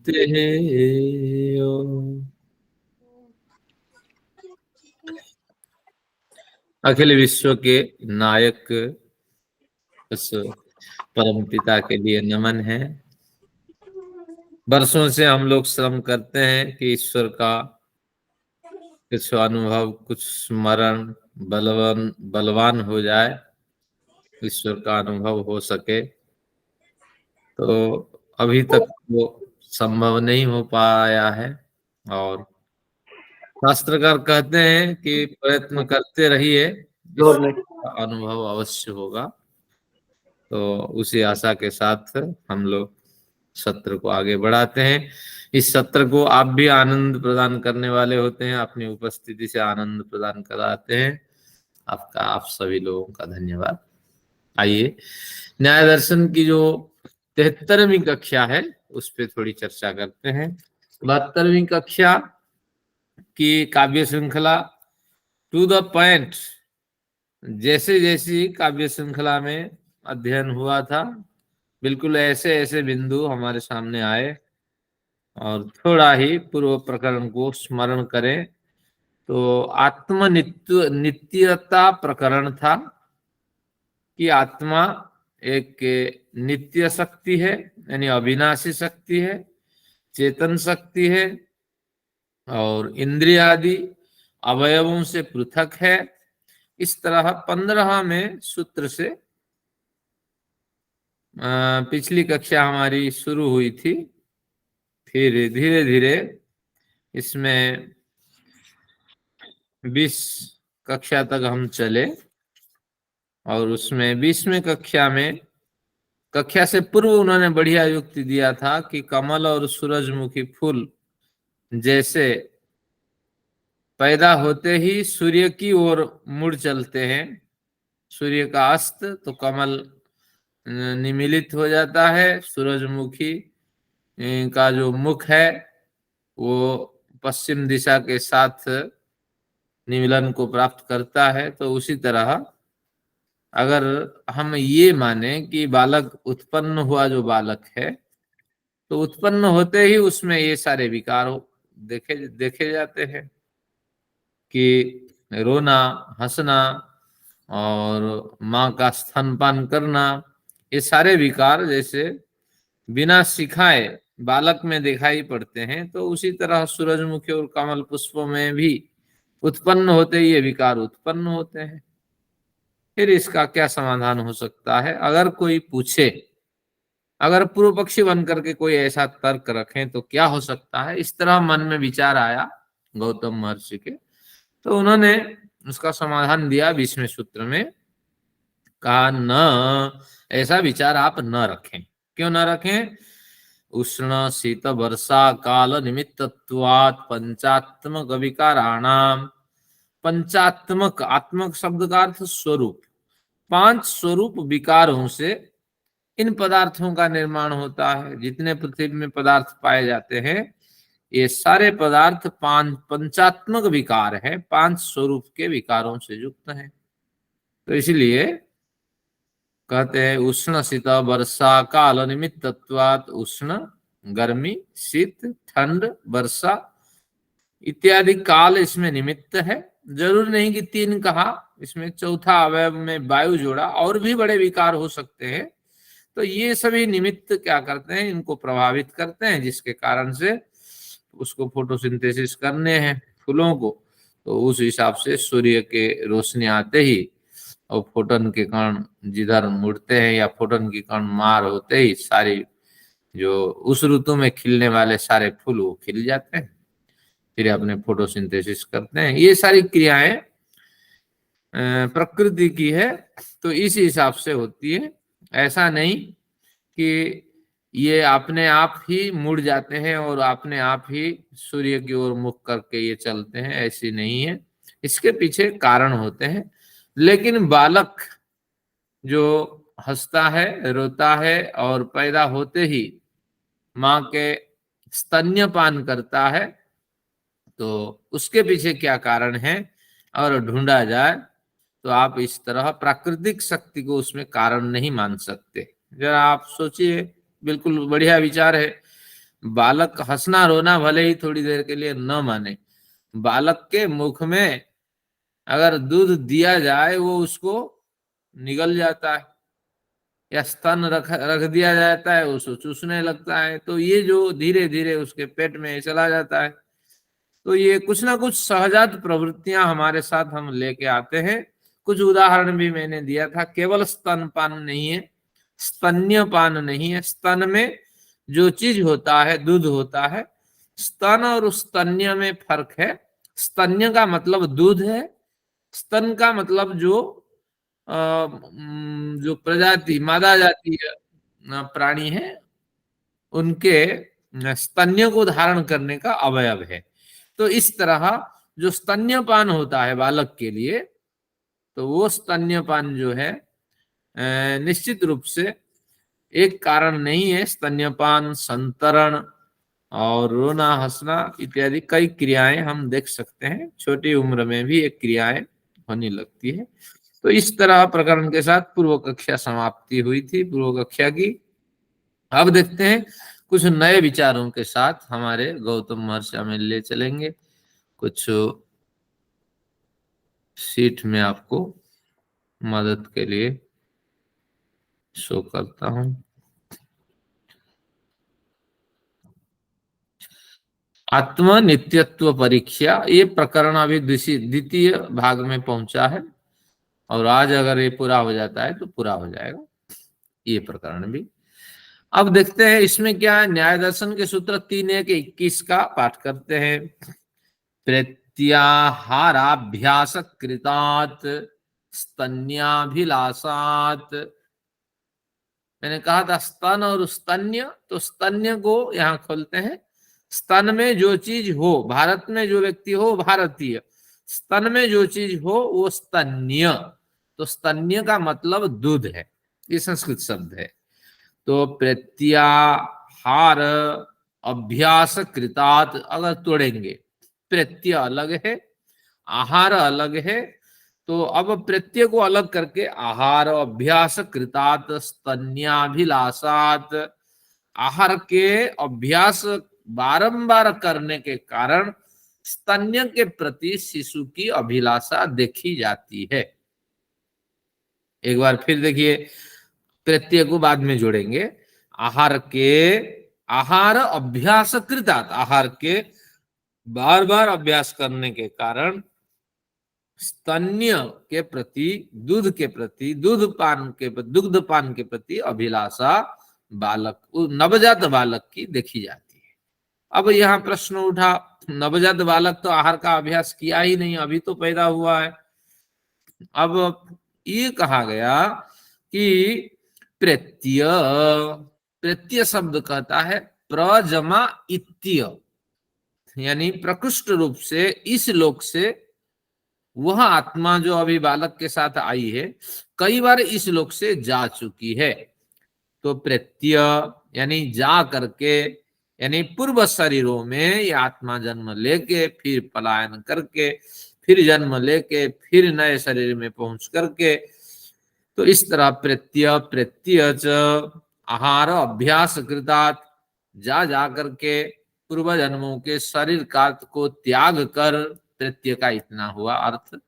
करते हो। अखिल विश्व के नायक उस परम पिता के लिए नमन है। वर्षों से हम लोग श्रम करते हैं कि ईश्वर का कुछ अनुभव, कुछ स्मरण बलवान हो जाए, ईश्वर का अनुभव हो सके। तो अभी तक वो संभव नहीं हो पाया है, और शास्त्रकार कहते हैं कि प्रयत्न करते रहिए, इसका अनुभव अवश्य होगा। तो उसी आशा के साथ हम लोग सत्र को आगे बढ़ाते हैं। इस सत्र को आप भी आनंद प्रदान करने वाले होते हैं, अपनी उपस्थिति से आनंद प्रदान कराते हैं। आपका, आप सभी लोगों का धन्यवाद। आइए न्याय दर्शन की जो 73वीं कक्षा है उस पर थोड़ी चर्चा करते हैं। 72वीं कक्षा की काव्य श्रृंखला टू द पॉइंट, जैसे जैसी काव्य श्रृंखला में अध्ययन हुआ था, बिल्कुल ऐसे ऐसे बिंदु हमारे सामने आए, और थोड़ा ही पूर्व प्रकरण को स्मरण करें तो नित्यता प्रकरण था कि आत्मा एक नित्य शक्ति है, यानी अविनाशी शक्ति है, चेतन शक्ति है, और इंद्रिय आदि अवयवों से पृथक है। इस तरह 15वें सूत्र से पिछली कक्षा हमारी शुरू हुई थी। फिर धीरे धीरे इसमें 20 कक्षा तक हम चले, और उसमें 20वें कक्षा में, कक्षा से पूर्व उन्होंने बढ़िया युक्ति दिया था कि कमल और सूरजमुखी फूल जैसे पैदा होते ही सूर्य की ओर मुड़ चलते हैं, सूर्य का अस्त तो कमल निमिलित हो जाता है, सूरजमुखी का जो मुख है वो पश्चिम दिशा के साथ निमिलन को प्राप्त करता है। तो उसी तरह अगर हम ये माने कि बालक उत्पन्न हुआ, जो बालक है, तो उत्पन्न होते ही उसमें ये सारे विकार देखे देखे जाते हैं कि रोना, हंसना और माँ का स्तनपान करना, ये सारे विकार जैसे बिना सिखाए बालक में दिखाई पड़ते हैं। तो उसी तरह सूरजमुखी और कमल पुष्पों में भी उत्पन्न होते ही ये विकार उत्पन्न होते हैं। फिर इसका क्या समाधान हो सकता है? अगर कोई पूछे, अगर पूर्व पक्षी बन करके कोई ऐसा तर्क रखें तो क्या हो सकता है, इस तरह मन में विचार आया गौतम महर्षि के। तो उन्होंने उसका समाधान दिया 20वें सूत्र में। कहा, न ऐसा विचार आप न रखें। क्यों न रखें? उष्ण शीत वर्षा काल निमित्तत्वात् पंचात्मक विकाराणाम। पंचात्मक, आत्मक शब्द का अर्थ स्वरूप, 5 स्वरूप विकारों से इन पदार्थों का निर्माण होता है। जितने पृथ्वी में पदार्थ पाए जाते हैं, ये सारे पदार्थ पंचात्मक विकार है, 5 स्वरूप के विकारों से युक्त हैं। तो इसलिए कहते हैं उष्ण शीत वर्षा काल निमित्तत्वात्, उष्ण गर्मी, शीत ठंड, वर्षा इत्यादि काल इसमें निमित्त है। जरूर नहीं कि 3 कहा, इसमें चौथा अवयव में वायु जोड़ा, और भी बड़े विकार हो सकते हैं। तो ये सभी निमित्त क्या करते हैं, इनको प्रभावित करते हैं, जिसके कारण से उसको फोटोसिंथेसिस करने हैं फूलों को। तो उस हिसाब से सूर्य के रोशनी आते ही और फोटोन के कण जिधर मुड़ते हैं, या फोटोन के कण मार होते ही सारी जो उस ऋतु में खिलने वाले सारे फूल वो खिल जाते हैं, फिर अपने फोटोसिंथेसिस करते हैं। ये सारी क्रियाएं प्रकृति की है, तो इस हिसाब से होती है। ऐसा नहीं कि ये अपने आप ही मुड़ जाते हैं और अपने आप ही सूर्य की ओर मुख करके ये चलते हैं, ऐसी नहीं है। इसके पीछे कारण होते हैं। लेकिन बालक जो हंसता है, रोता है, और पैदा होते ही माँ के स्तन्यपान करता है, तो उसके पीछे क्या कारण है और ढूंढा जाए, तो आप इस तरह प्राकृतिक शक्ति को उसमें कारण नहीं मान सकते। जरा आप सोचिए, बिल्कुल बढ़िया विचार है। बालक हंसना रोना भले ही थोड़ी देर के लिए न माने, बालक के मुख में अगर दूध दिया जाए वो उसको निगल जाता है, या स्तन रख रख दिया जाता है उसको चूसने लगता है। तो ये जो धीरे धीरे उसके पेट में चला जाता है। तो ये कुछ ना कुछ सहजात प्रवृत्तियां हमारे साथ हम लेके आते हैं। कुछ उदाहरण भी मैंने दिया था। केवल स्तनपान नहीं है, स्तन्यपान नहीं है। स्तन में जो चीज होता है दूध होता है, स्तन और स्तन्य में फर्क है। स्तन्य का मतलब दूध है, स्तन का मतलब जो प्रजाति मादा जाति प्राणी है उनके स्तन्य को धारण करने का अवयव है। तो इस तरह जो स्तन्यपान होता है बालक के लिए, तो वो स्तन्यपान जो है निश्चित रूप से एक कारण नहीं है। स्तन्यपान, संतरण और रोना हंसना इत्यादि कई क्रियाएं हम देख सकते हैं। छोटी उम्र में भी एक क्रियाएं होने लगती है। तो इस तरह प्रकरण के साथ पूर्व कक्षा समाप्ति हुई थी, पूर्व कक्षा की। अब देखते हैं कुछ नए विचारों के साथ हमारे गौतम महर्षि हमें ले चलेंगे। कुछ सीट में आपको मदद के लिए शो करता हूं। आत्म नित्यत्व परीक्षा, ये प्रकरण अभी द्वितीय भाग में पहुंचा है, और आज अगर ये पूरा हो जाता है तो पूरा हो जाएगा ये प्रकरण भी। अब देखते हैं इसमें क्या है। न्याय दर्शन के सूत्र 3.1.21 का पाठ करते हैं। प्रत्याहाराभ्यास कृतात् स्तन्याभिलाषात्। मैंने कहा था स्तन और स्तन्य, तो स्तन्य को यहां खोलते हैं। स्तन में जो चीज हो, भारत में जो व्यक्ति हो भारतीय, स्तन में जो चीज हो वो स्तन्य। तो स्तन्य का मतलब दूध है, ये संस्कृत शब्द है। तो प्रत्याहार अभ्यास कृतात् अगर तोड़ेंगे, प्रत्यय अलग है, आहार अलग है। तो अब प्रत्यय को अलग करके आहार अभ्यास कृतात् स्तन्याभिलाषात्, आहार के अभ्यास बारंबार करने के कारण स्तन्य के प्रति शिशु की अभिलाषा देखी जाती है। एक बार फिर देखिए, प्रत्यय को बाद में जोड़ेंगे। आहार अभ्यास कृतात्, आहार के बार बार अभ्यास करने के कारण स्तन्य के प्रति, दूध के प्रति, दुग्धपान के प्रति अभिलाषा बालक, नवजात बालक की देखी जाती है। अब यहाँ प्रश्न उठा, नवजात बालक तो आहार का अभ्यास किया ही नहीं, अभी तो पैदा हुआ है। अब ये कहा गया कि प्रत्यय, प्रत्यय शब्द कहता है प्रजमा इत्य, यानी प्रकृष्ट रूप से इस लोक से वह आत्मा जो अभी बालक के साथ आई है कई बार इस लोक से जा चुकी है। तो प्रत्यय यानी जा करके, यानी पूर्व शरीरों में ये आत्मा जन्म लेके फिर पलायन करके फिर जन्म लेके फिर नए शरीर में पहुंच करके, तो इस तरह प्रत्यय आहार अभ्यास कृतात्, जा करके पूर्व जन्मों के शरीर का को त्याग कर, प्रत्यय का इतना हुआ अर्थ,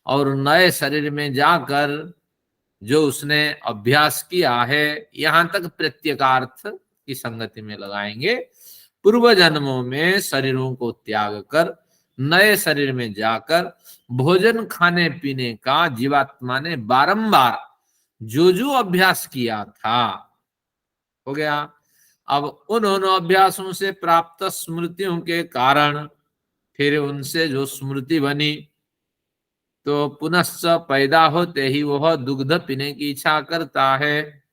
और नए शरीर में जाकर जो उसने अभ्यास किया है, यहां तक प्रत्यय का अर्थ की संगति में लगाएंगे। पूर्व जन्मों में शरीरों को त्याग कर नए शरीर में जाकर भोजन खाने पीने का जीवात्मा ने बारंबार जो अभ्यास किया था, हो गया। अब उन अभ्यासों से प्राप्त स्मृतियों के कारण फिर उनसे जो स्मृति बनी, तो पुनश्च पैदा होते ही वह दुग्ध पीने की इच्छा करता है।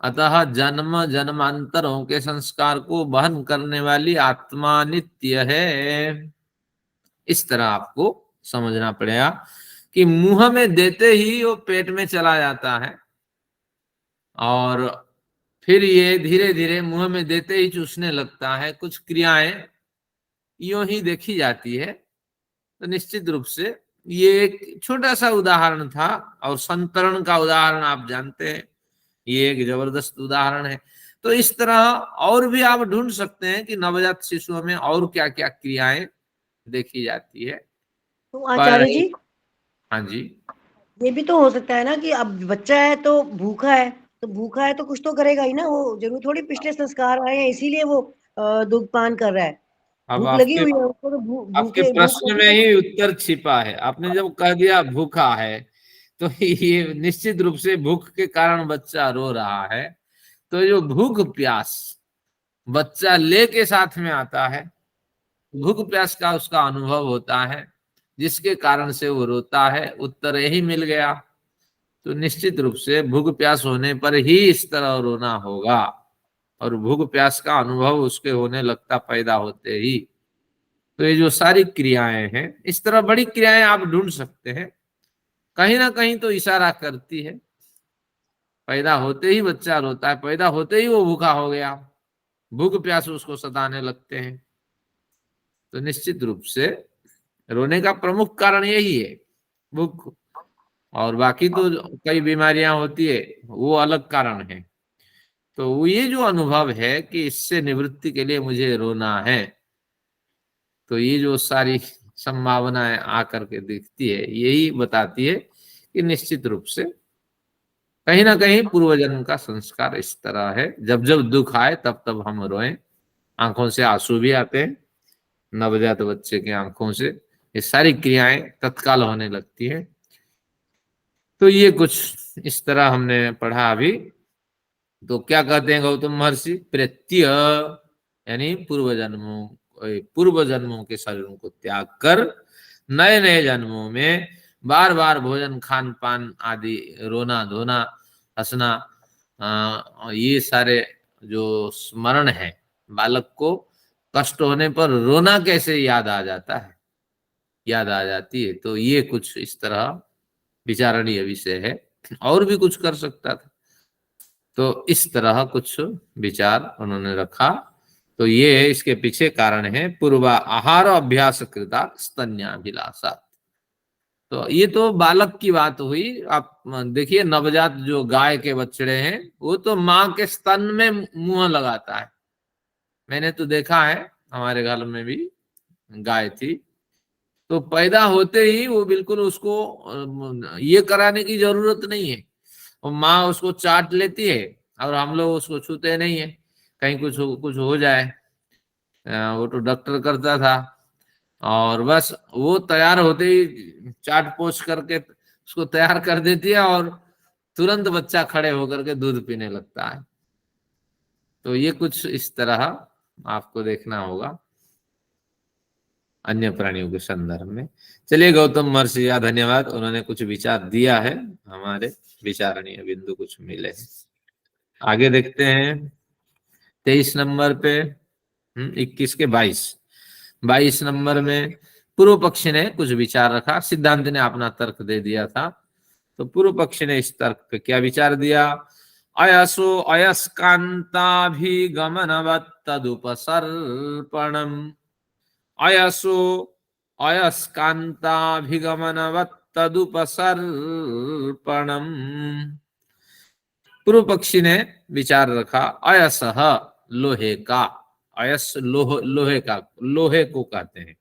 अतः जन्म जन्मांतरों के संस्कार को वहन करने वाली आत्मा नित्य है। इस तरह आपको समझना पड़ेगा कि मुंह में देते ही वो पेट में चला जाता है, और फिर ये धीरे धीरे मुंह में देते ही चूसने लगता है। कुछ क्रियाएं यूं ही देखी जाती है। तो निश्चित रूप से ये एक छोटा सा उदाहरण था, और संतरण का उदाहरण आप जानते हैं, ये एक जबरदस्त उदाहरण है। तो इस तरह और भी आप ढूंढ सकते हैं कि नवजात शिशुओं में और क्या क्या क्रियाएं देखी जाती है। तो पर आचार्य जी, हाँ जी, ये भी तो हो सकता है ना कि अब बच्चा है तो भूखा है, तो भूखा है तो कुछ तो करेगा ही ना, वो जरूर थोड़ी पिछले संस्कार आए हैं इसीलिए वो दुग्ध पान कर रहा है। अब भूख लगी आपके हुई है उसको, तो आपके भूख प्रश्न लगी में है। ही उत्तर छिपा है। आपने जब कह दिया भूखा है, तो ये निश्चित रूप से भूख के कारण बच्चा रो रहा है। तो जो भूख प्यास बच्चा ले के साथ में आता है, भूख प्यास का उसका अनुभव होता है, जिसके कारण से वो रोता है, उत्तर यही मिल गया। तो निश्चित रूप से भूख प्यास होने पर ही इस तरह रोना होगा, और भूख प्यास का अनुभव उसके होने लगता पैदा होते ही। तो ये जो सारी क्रियाएं हैं, इस तरह बड़ी क्रियाएं आप ढूंढ सकते हैं, कहीं ना कहीं तो इशारा करती है। पैदा होते ही बच्चा रोता है, पैदा होते ही वो भूखा हो गया, भूख प्यास उसको सताने लगते हैं। तो निश्चित रूप से रोने का प्रमुख कारण यही है, भूख। और बाकी तो कई बीमारियां होती है, वो अलग कारण है। तो वो ये जो अनुभव है कि इससे निवृत्ति के लिए मुझे रोना है, तो ये जो सारी संभावनाएं आकर के दिखती है, यही बताती है कि निश्चित रूप से कहीं ना कहीं पूर्व जन्म का संस्कार इस तरह है। जब जब दुख आए तब तब हम रोएं, आंखों से आंसू भी आते हैं, नवजात बच्चे की आंखों से ये सारी क्रियाएं तत्काल होने लगती है। तो ये कुछ इस तरह हमने पढ़ा अभी। तो क्या कहते हैं गौतम महर्षि, प्रत्यय यानी पूर्व जन्मों के शरीरों को त्याग कर नए नए जन्मों में बार बार भोजन खान पान आदि, रोना धोना, हंसना, ये सारे जो स्मरण है, बालक को कष्ट होने पर रोना कैसे याद आ जाता है, याद आ जाती है। तो ये कुछ इस तरह विचारणीय विषय है, और भी कुछ कर सकता था। तो इस तरह कुछ विचार उन्होंने रखा। तो ये इसके पीछे कारण है पूर्वा आहार अभ्यास कृता स्तन्याभिलाषा। तो ये तो बालक की बात हुई। आप देखिए, नवजात जो गाय के बछड़े हैं, वो तो माँ के स्तन में मुंह लगाता है। मैंने तो देखा है, हमारे घर में भी गाय थी, तो पैदा होते ही वो बिल्कुल उसको ये कराने की जरूरत नहीं है, और माँ उसको चाट लेती है, और हम लोग उसको छूते नहीं है, कहीं कुछ हो जाए। वो तो डॉक्टर करता था, और बस वो तैयार होते ही चाट पोछ करके उसको तैयार कर देती है, और तुरंत बच्चा खड़े होकर के दूध पीने लगता है। तो ये कुछ इस तरह आपको देखना होगा अन्य प्राणियों के संदर्भ में। चलिए, गौतम महर्षि का धन्यवाद, उन्होंने कुछ विचार दिया है, हमारे विचारणीय बिंदु कुछ मिले हैं। आगे देखते हैं 23 नंबर पे, 21 के 22 नंबर में पूर्व पक्षी ने कुछ विचार रखा, सिद्धांत ने अपना तर्क दे दिया था। तो पूर्व पक्षी ने इस तर्क पे क्या विचार दिया, अयसो अयस्कांताभिगमनवत् तदुपसर्पणम्, अयसो अयस्कांताभिगमनवत् तदुपसर्पणम्। पूर्व पक्षी ने विचार रखा, अयसह लोहे का, अयस लोहे का, लोहे को कहते हैं।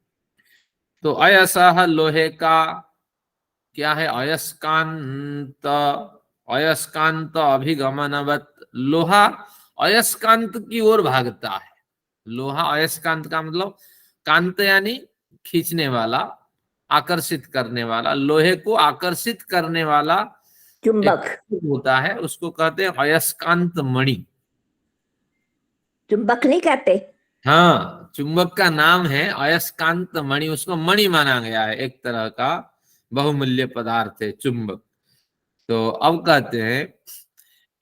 तो अयसह लोहे का क्या है, अयस्कांत, अयस्कांत अभिगमनवत, लोहा अयस्कांत की ओर भागता है। लोहा अयस्कांत का मतलब, कांत यानी खींचने वाला, आकर्षित करने वाला, लोहे को आकर्षित करने वाला एक चुंबक। होता है, उसको कहते हैं अयस्कांत मणि। चुंबक नहीं कहते? हाँ, चुंबक का नाम है अयस्कांत मणि, उसको मणि माना गया है, एक तरह का बहुमूल्य पदार्थ है चुंबक। तो अब कहते हैं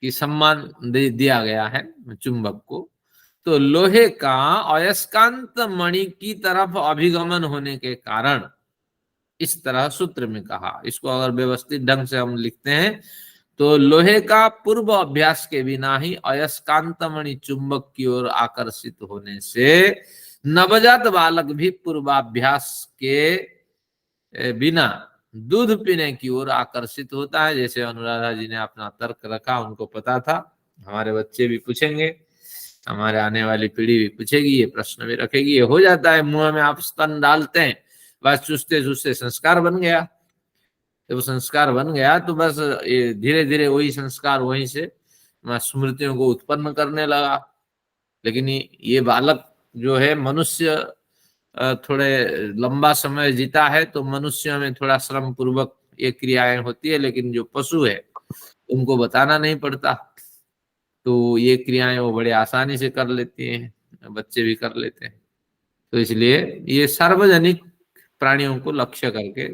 कि सम्मान दिया गया है चुंबक को। तो लोहे का अयस्कांत मणि की तरफ अभिगमन होने के कारण इस तरह सूत्र में कहा। इसको अगर व्यवस्थित ढंग से हम लिखते हैं, तो लोहे का पूर्व अभ्यास के बिना ही अयस्कांत मणि चुंबक की ओर आकर्षित होने से नवजात बालक भी पूर्वाभ्यास के बिना दूध पीने की ओर आकर्षित होता है। जैसे अनुराधा जी ने अपना तर्क रखा, उनको पता था, हमारे बच्चे भी पूछेंगे हमारे आने वाली पीढ़ी भी पूछेगी, ये प्रश्न भी रखेगी। ये हो जाता है, मुंह में आप स्तन डालते हैं, बस चूसते चूसते संस्कार बन गया। जब संस्कार बन गया तो बस धीरे धीरे वही संस्कार वहीं से स्मृतियों को उत्पन्न करने लगा। लेकिन ये बालक जो है, मनुष्य थोड़े लंबा समय जीता है तो मनुष्यों में थोड़ा श्रम पूर्वक ये क्रियाएं होती है, लेकिन जो पशु है उनको बताना नहीं पड़ता, तो ये क्रियाएं वो बड़े आसानी से कर लेती हैं, बच्चे भी कर लेते हैं। तो इसलिए ये सार्वजनिक प्राणियों को लक्ष्य करके,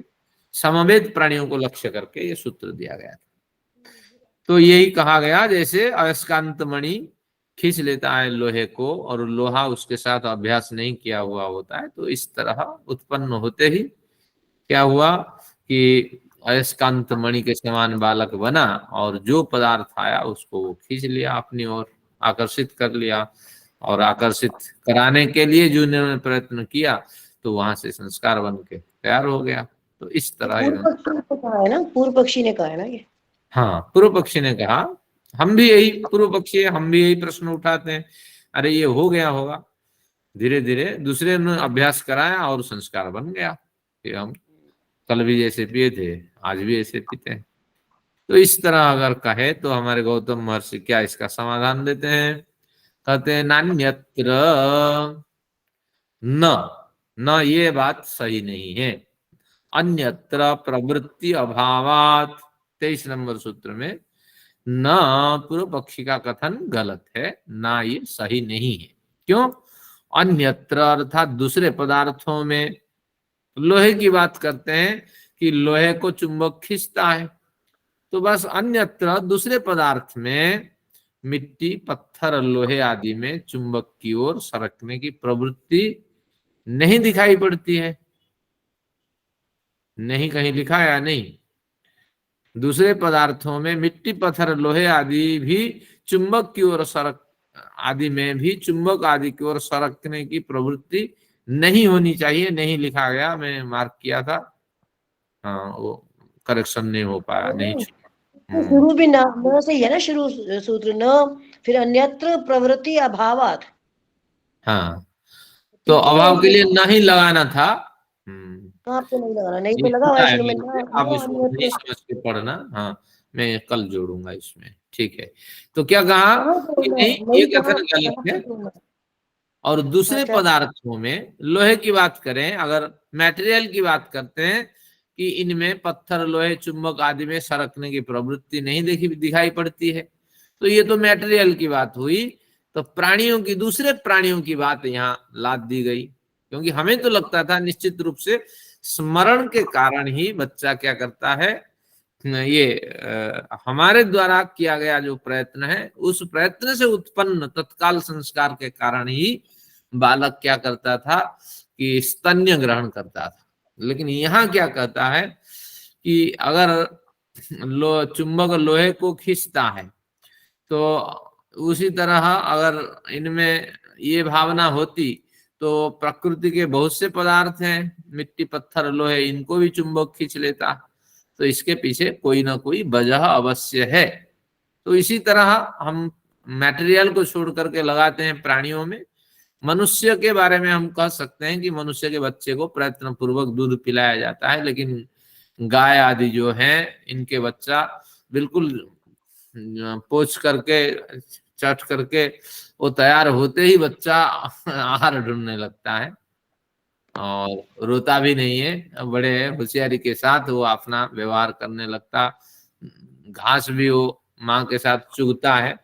समवेत प्राणियों को लक्ष्य करके ये सूत्र दिया गया था। तो यही कहा गया, जैसे अयस्कांत मणि खींच लेता है लोहे को और लोहा उसके साथ अभ्यास नहीं किया हुआ होता है, तो इस तरह उत्पन्न होते ही क्या हुआ कि अयस्कांत मणि के समान बालक बना और जो पदार्थ आया उसको वो खींच लिया अपनी ओर, आकर्षित कर लिया, और आकर्षित कराने के लिए जो उन्होंने प्रयत्न किया तो वहां से संस्कार बन के तैयार हो गया। तो इस तरह पूर्व पक्षी ने कहा है ना, पूर्व पक्षी ने कहा है ना ये। हाँ, पूर्व पक्षी ने कहा। हम भी यही पूर्व पक्षी है, हम भी यही प्रश्न उठाते हैं, अरे ये हो गया होगा, धीरे धीरे दूसरे ने अभ्यास कराया और संस्कार बन गया, फिर हम कल भी जैसे पिए थे आज भी ऐसे पीते हैं। तो इस तरह अगर कहे तो हमारे गौतम महर्षि क्या इसका समाधान देते हैं, कहते हैं नान्यत्र, न न ये बात सही नहीं है, अन्यत्र प्रवृत्ति अभावात, 23 नंबर सूत्र में न, पूर्व पक्षी का कथन गलत है, ना ये सही नहीं है। क्यों? अन्यत्र अर्थात दूसरे पदार्थों में, लोहे की बात करते हैं कि लोहे को चुंबक खींचता है, तो बस अन्यत्र दूसरे पदार्थ में मिट्टी पत्थर लोहे आदि में चुंबक की ओर सरकने की प्रवृत्ति नहीं दिखाई पड़ती है। नहीं कहीं लिखा है या नहीं? दूसरे पदार्थों में मिट्टी पत्थर लोहे आदि भी चुंबक की ओर सरक आदि में भी चुंबक आदि की ओर सरकने की प्रवृत्ति नहीं होनी चाहिए। नहीं लिखा गया, मैं मार्क किया था, हाँ वो करेक्शन नहीं हो पाया, नहीं। शुरू भी न से ही है ना, शुरू सूत्र न, फिर अन्यत्र प्रवृत्ति अभावात। हाँ, तो अभाव के लिए नहीं लगाना था। कहाँ पे नहीं लगाना, नहीं ये तो लगा हुआ खुला है है शुरू में मेरे से, आप इसको नहीं समझ के पढ़ना। हाँ, मैं कल जोड़ूंगा इसमें, ठीक है। तो क्या कहा कि नहीं, ये कथन गलत है। और दूसरे पदार्थों में लोहे की बात करें, अगर मटेरियल की बात करते हैं कि इनमें पत्थर लोहे चुंबक आदि में सरकने की प्रवृत्ति नहीं दिखाई पड़ती है, तो ये तो मटेरियल की बात हुई। तो प्राणियों की, दूसरे प्राणियों की बात यहाँ लाद दी गई, क्योंकि हमें तो लगता था निश्चित रूप से स्मरण के कारण ही बच्चा क्या करता है, ये हमारे द्वारा किया गया जो प्रयत्न है, उस प्रयत्न से उत्पन्न तत्काल संस्कार के कारण ही बालक क्या करता था कि स्तन्य ग्रहण करता था। लेकिन यहाँ क्या कहता है कि अगर चुंबक लोहे को खींचता है, तो उसी तरह अगर इनमें ये भावना होती तो प्रकृति के बहुत से पदार्थ हैं, मिट्टी पत्थर लोहे, इनको भी चुंबक खींच लेता। तो इसके पीछे कोई ना कोई वजह अवश्य है। तो इसी तरह हम मटेरियल को छोड़ करके लगाते हैं प्राणियों में। मनुष्य के बारे में हम कह सकते हैं कि मनुष्य के बच्चे को प्रयत्न पूर्वक दूध पिलाया जाता है, लेकिन गाय आदि जो हैं इनके बच्चा बिल्कुल पोंछ करके चट करके वो तैयार होते ही बच्चा आहार ढूंढने लगता है और रोता भी नहीं है, बड़े होशियारी के साथ वो अपना व्यवहार करने लगता, घास भी वो माँ के साथ चुगता है।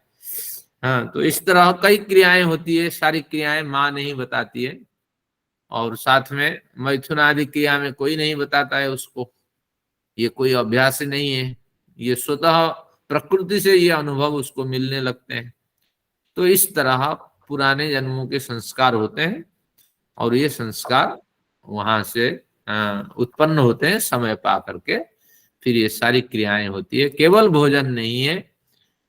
हाँ, तो इस तरह कई क्रियाएं होती है, सारी क्रियाएं माँ नहीं बताती है, और साथ में मैथुन आदि क्रिया में कोई नहीं बताता है उसको। ये कोई अभ्यास नहीं है, ये स्वतः प्रकृति से ये अनुभव उसको मिलने लगते हैं। तो इस तरह पुराने जन्मों के संस्कार होते हैं और ये संस्कार वहां से उत्पन्न होते हैं समय पा करके, फिर ये सारी क्रियाएं होती है। केवल भोजन नहीं है,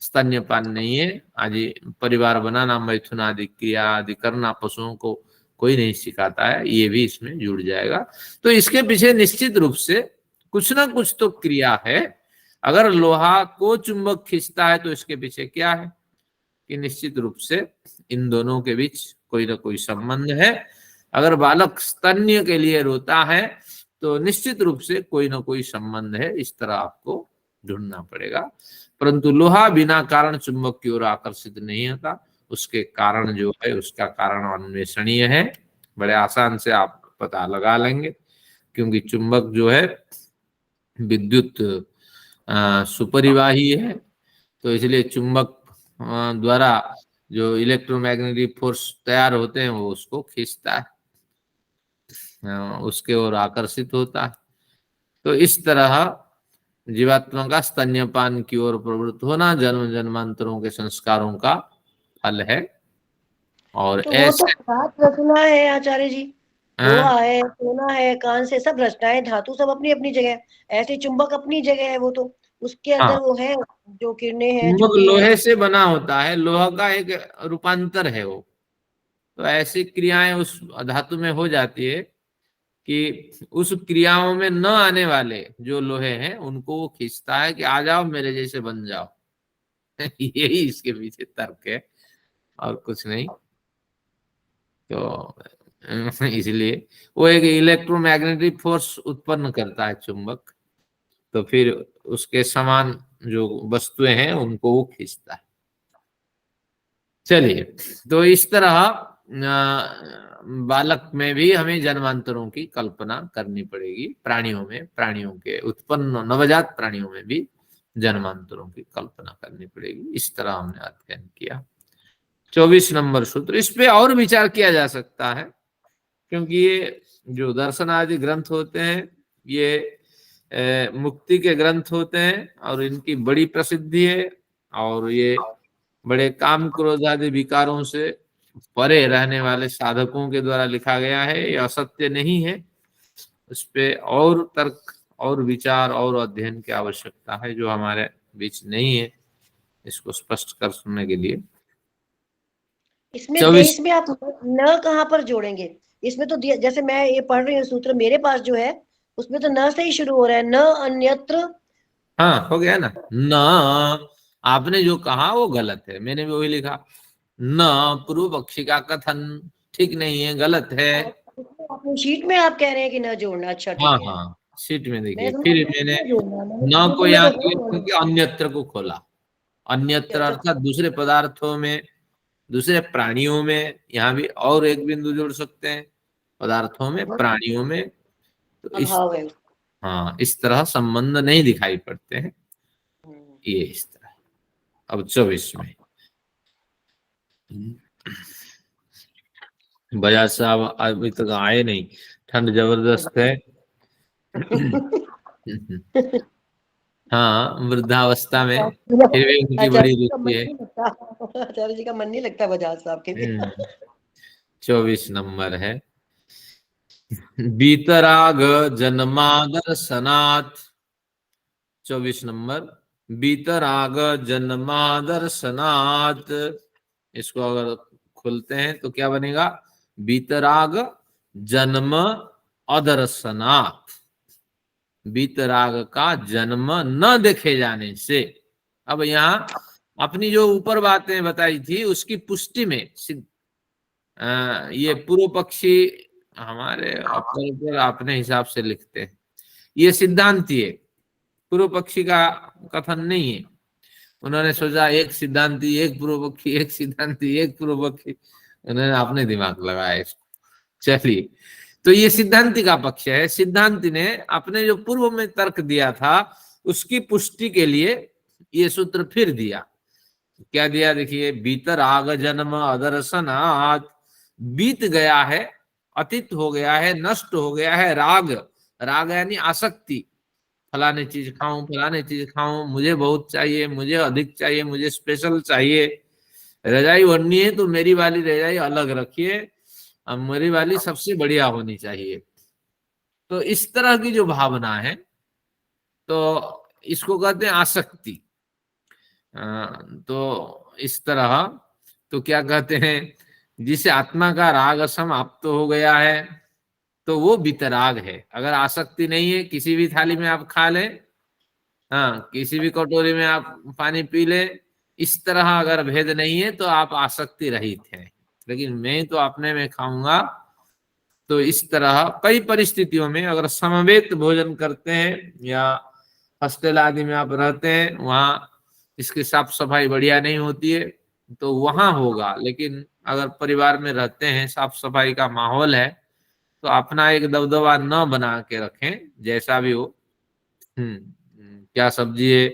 स्तन्यपान नहीं है, आदि परिवार बनाना, मैथुन आदि क्रिया आदि करना पशुओं को कोई नहीं सिखाता है, ये भी इसमें जुड़ जाएगा। तो इसके पीछे निश्चित रूप से कुछ ना कुछ तो क्रिया है। अगर लोहा को चुंबक खींचता है तो इसके पीछे क्या है कि निश्चित रूप से इन दोनों के बीच कोई ना कोई संबंध है। अगर बालक स्तन्य के लिए रोता है तो निश्चित रूप से कोई ना कोई संबंध है, इस तरह आपको ढूंढना पड़ेगा। परंतु लोहा बिना कारण चुंबक की ओर आकर्षित नहीं होता, उसके कारण जो है उसका कारण अन्वेषणीय है, बड़े आसान से आप पता लगा लेंगे। क्योंकि चुंबक जो है विद्युत सुपरिवाही है, तो इसलिए चुंबक द्वारा जो इलेक्ट्रोमैग्नेटिक फोर्स तैयार होते हैं वो उसको खींचता है, उसके ओर आकर्षित होता है। तो इस तरह जीवात्मा का स्तन्यपान की ओर प्रवृत्त होना जन्म जन्मांतरों के संस्कारों का फल है। और तो वो तो ऐसे पदार्थ रचना है आचार्य जी, लोहा है, सोना है, कांस्य, सब रचनाएं, धातु सब अपनी अपनी जगह है। ऐसे चुंबक अपनी जगह है, वो तो उसके हाँ, अंदर वो है, जो किरणें हैं, जो चुंबक भी है। लोहे से बना होता है, लोहा का एक रूपांतर है वो। तो ऐसी क्रियाएं उस धातु में हो जाती है कि उस क्रियाओं में न आने वाले जो लोहे हैं उनको वो खींचता है कि आ जाओ मेरे जैसे बन जाओ। यही इसके पीछे तर्क है और कुछ नहीं। तो इसलिए वो एक इलेक्ट्रोमैग्नेटिक फोर्स उत्पन्न करता है चुंबक, तो फिर उसके समान जो वस्तुएं हैं उनको वो खींचता है। चलिए, तो इस तरह बालक में भी हमें जन्मांतरों की कल्पना करनी पड़ेगी। प्राणियों में, प्राणियों के उत्पन्न नवजात प्राणियों में भी जन्मांतरों की कल्पना करनी पड़ेगी। इस तरह हमने अध्ययन किया। 24 नंबर सूत्र, इस पे और विचार किया जा सकता है, क्योंकि ये जो दर्शन आदि ग्रंथ होते हैं ये मुक्ति के ग्रंथ होते हैं और इनकी बड़ी प्रसिद्धि है, और ये बड़े काम क्रोध आदि विकारों से परे रहने वाले साधकों के द्वारा लिखा गया है। ये असत्य नहीं है, उस पे और तर्क और विचार और अध्ययन की आवश्यकता है, जो हमारे बीच नहीं है इसको स्पष्ट कर सुनने के लिए। इसमें 24 देश में आप न कहाँ पर जोड़ेंगे? इसमें तो जैसे मैं ये पढ़ रही हूँ सूत्र मेरे पास जो है, उसमें तो न से ही शुरू हो रहा है, न अन्यत्र। हाँ, हो गया ना। न, आपने जो कहा वो गलत है, मैंने भी वही लिखा। न पूर्व पक्षी का कथन ठीक नहीं है, गलत है। अपनी शीट में आप कह रहे हैं कि न जोड़ना, अच्छा हाँ ठीक है। हाँ, सीट में मैं देखिए, समझा फिर मैंने न जोड़ना, मैंने न को सूत्र में यहाँ तो है क्लिक न करके अन्यत्र को खोला। अन्यत्र अच्छा। अर्थात दूसरे पदार्थों में, दूसरे प्राणियों में, यहाँ भी और एक बिंदु जोड़ सकते हैं, पदार्थों में, प्राणियों में। तो इस, अभाव है। हाँ, इस तरह संबंध नहीं दिखाई पड़ते हैं, ये इस तरह। अब 24 में बजाज साहब अभी तक आए नहीं, ठंड जबरदस्त है। हाँ, वृद्धावस्था में फिर भी उनकी आचार्य बड़ी जी का रुचि मन है। नहीं लगता, आचार्य जी का मन नहीं लगता बजाज साहब के बिना। 24 नंबर है, बीतराग जन्मादर सनात। 24 नंबर, बीतराग जन्मादर सनात। इसको अगर खोलते हैं तो क्या बनेगा? बीतराग जन्म अदर्शनात्, बीतराग का जन्म न देखे जाने से। अब यहाँ अपनी जो ऊपर बातें बताई थी उसकी पुष्टि में ये पूर्व पक्षी हमारे अपने अपने हिसाब से लिखते हैं, ये सिद्धांती है, पूर्व पक्षी का कथन नहीं है। उन्होंने सोचा एक सिद्धांती एक पूर्व पक्षी, एक सिद्धांती एक पूर्व पक्षी, उन्होंने अपने दिमाग लगाया इसको। चलिए, तो ये सिद्धांति का पक्ष है। सिद्धांति ने अपने जो पूर्व में तर्क दिया था उसकी पुष्टि के लिए ये सूत्र फिर दिया। क्या दिया? देखिए, बीतर आग जन्म अदर्शनात्, बीत गया है, अतीत हो गया है, नष्ट हो गया है राग। राग यानी आसक्ति, फलाने चीज खाऊं, फलाने चीज खाऊं, मुझे बहुत चाहिए, मुझे अधिक चाहिए, मुझे स्पेशल चाहिए। रजाई ओढ़नी है तो मेरी वाली रजाई अलग रखिए, अब मेरी वाली सबसे बढ़िया होनी चाहिए। तो इस तरह की जो भावना है, तो इसको कहते हैं आसक्ति। तो इस तरह, तो क्या कहते हैं, जिसे आत्मा का राग समाप्त हो गया है तो वो वितराग है। अगर आसक्ति नहीं है, किसी भी थाली में आप खा लें, हाँ, किसी भी कटोरी में आप पानी पी ले, इस तरह अगर भेद नहीं है तो आप आसक्ति रहित हैं। लेकिन मैं तो अपने में खाऊंगा, तो इस तरह कई परिस्थितियों में अगर समवेत भोजन करते हैं या हॉस्टल आदि में आप रहते हैं, वहाँ इसकी साफ सफाई बढ़िया नहीं होती है तो वहां होगा। लेकिन अगर परिवार में रहते हैं, साफ सफाई का माहौल है, तो अपना एक दबदबा न बना के रखें, जैसा भी हो। क्या सब्जी है,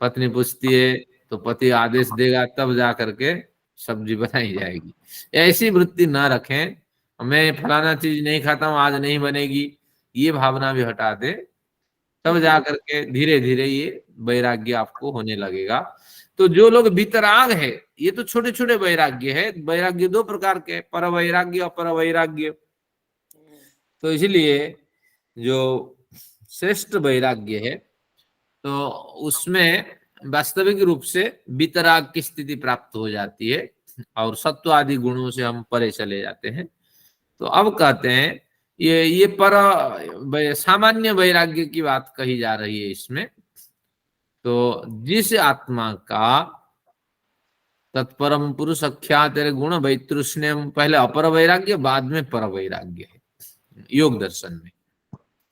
पत्नी पूछती है तो पति आदेश देगा तब जा करके सब्जी बनाई जाएगी। ऐसी वृत्ति ना रखें, मैं फलाना चीज नहीं खाता हूँ आज नहीं बनेगी, ये भावना भी हटा दे, तब जा करके धीरे धीरे ये वैराग्य आपको होने लगेगा। तो जो लोग वितराग है, ये तो छोटे छोटे वैराग्य है। वैराग्य दो प्रकार के, पर वैराग्य और पर वैराग्य। तो इसलिए जो श्रेष्ठ वैराग्य है, तो उसमें वास्तविक रूप से वितराग की स्थिति प्राप्त हो जाती है और सत्व आदि गुणों से हम परे चले जाते हैं। तो अब कहते हैं ये पर सामान्य वैराग्य की बात कही जा रही है इसमें। तो जिस आत्मा का तत्परम पुरुष अख्यात गुण वैतृष्ण्य, पहले अपर वैराग्य बाद में पर वैराग्य है योग दर्शन में।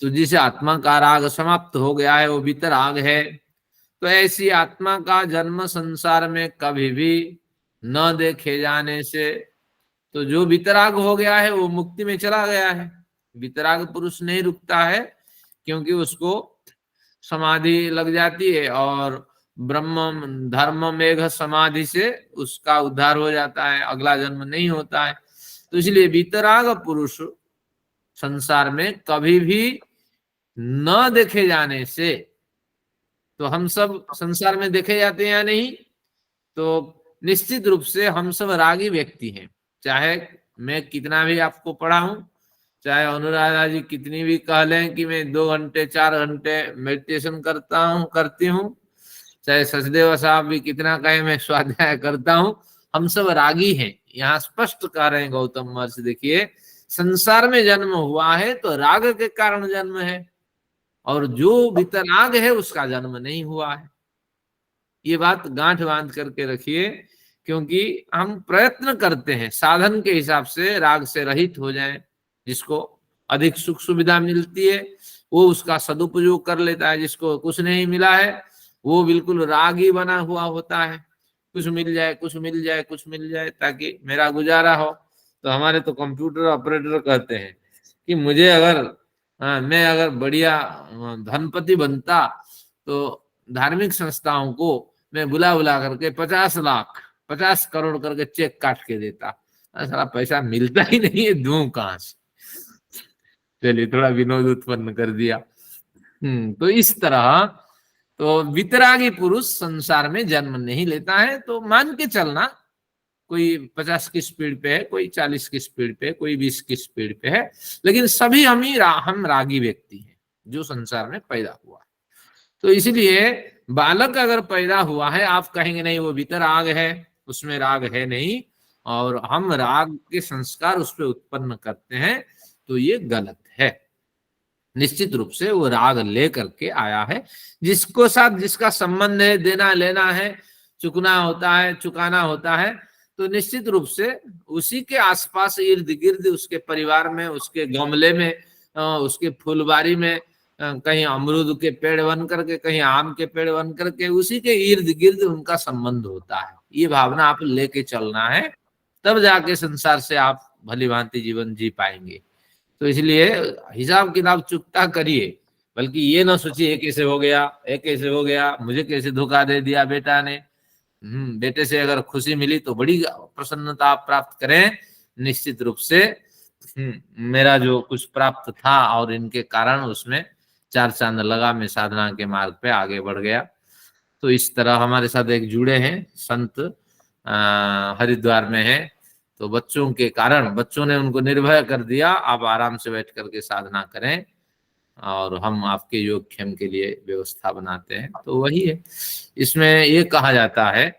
तो जिस आत्मा का राग समाप्त हो गया है वो वितराग है। तो ऐसी आत्मा का जन्म संसार में कभी भी न देखे जाने से, तो जो वितराग हो गया है वो मुक्ति में चला गया है। वितराग पुरुष नहीं रुकता है, क्योंकि उसको समाधि लग जाती है और ब्रह्म धर्म मेघ समाधि से उसका उद्धार हो जाता है, अगला जन्म नहीं होता है। तो इसलिए वितराग पुरुष संसार में कभी भी न देखे जाने से, तो हम सब संसार में देखे जाते हैं या नहीं, तो निश्चित रूप से हम सब रागी व्यक्ति हैं। चाहे मैं कितना भी आपको पढ़ाऊं, चाहे अनुराधा जी कितनी भी कह लें कि मैं 2 घंटे 4 घंटे मेडिटेशन करती हूँ, चाहे सचदेव साहब भी कितना कहे मैं स्वाध्याय करता हूँ, हम सब रागी हैं। यहाँ स्पष्ट कह रहे हैं गौतम महर्षि, देखिए संसार में जन्म हुआ है तो राग के कारण जन्म है, और जो वितराग है उसका जन्म नहीं हुआ है। ये बात गांठ बांध करके रखिए, क्योंकि हम प्रयत्न करते हैं साधन के हिसाब से राग से रहित हो जाएं। जिसको अधिक सुख सुविधा मिलती है वो उसका सदुपयोग कर लेता है, जिसको कुछ नहीं मिला है वो बिल्कुल रागी बना हुआ होता है, कुछ मिल जाए कुछ मिल जाए कुछ मिल जाए ताकि मेरा गुजारा हो। तो हमारे तो कंप्यूटर ऑपरेटर कहते हैं कि मुझे अगर मैं अगर बढ़िया धनपति बनता तो धार्मिक संस्थाओं को मैं बुला बुला करके 50 लाख 50 करोड़ करके चेक काट के देता। सारा पैसा मिलता ही नहीं है, दूं कहां से। चलिए थोड़ा विनोद उत्पन्न कर दिया। तो इस तरह तो वितरागी पुरुष संसार में जन्म नहीं लेता है। तो मान के चलना कोई 50 की स्पीड पे है, कोई 40 की स्पीड पे है, कोई 20 की स्पीड पे है, लेकिन सभी हम रागी व्यक्ति हैं जो संसार में पैदा हुआ। तो इसलिए बालक अगर पैदा हुआ है, आप कहेंगे नहीं वो वितराग है, उसमें राग है नहीं, और हम राग के संस्कार उस पर उत्पन्न करते हैं, तो ये गलत है। निश्चित रूप से वो राग ले करके आया है, जिसको साथ जिसका संबंध है, देना लेना है, चुकना होता है, चुकाना होता है, तो निश्चित रूप से उसी के आसपास इर्द गिर्द उसके परिवार में, उसके गमले में, उसके फुलबारी में कहीं अमरूद के पेड़ बन करके, कहीं आम के पेड़ बन करके, उसी के इर्द गिर्द उनका संबंध होता है। ये भावना आप लेके चलना है, तब जाके संसार से आप भली भांति जीवन जी पाएंगे। तो इसलिए हिसाब किताब चुकता करिए, बल्कि ये ना सोचिए कैसे हो गया, ये कैसे हो गया, मुझे कैसे धोखा दे दिया बेटा ने। बेटे से अगर खुशी मिली तो बड़ी प्रसन्नता आप प्राप्त करें, निश्चित रूप से मेरा जो कुछ प्राप्त था और इनके कारण उसमें 4 चांद लगा, मैं साधना के मार्ग पे आगे बढ़ गया। तो इस तरह हमारे साथ एक जुड़े हैं संत, हरिद्वार में है, तो बच्चों के कारण बच्चों ने उनको निर्भय कर दिया, आप आराम से बैठ करके साधना करें और हम आपके योगक्षेम के लिए व्यवस्था बनाते हैं। तो वही है, इसमें ये कहा जाता है,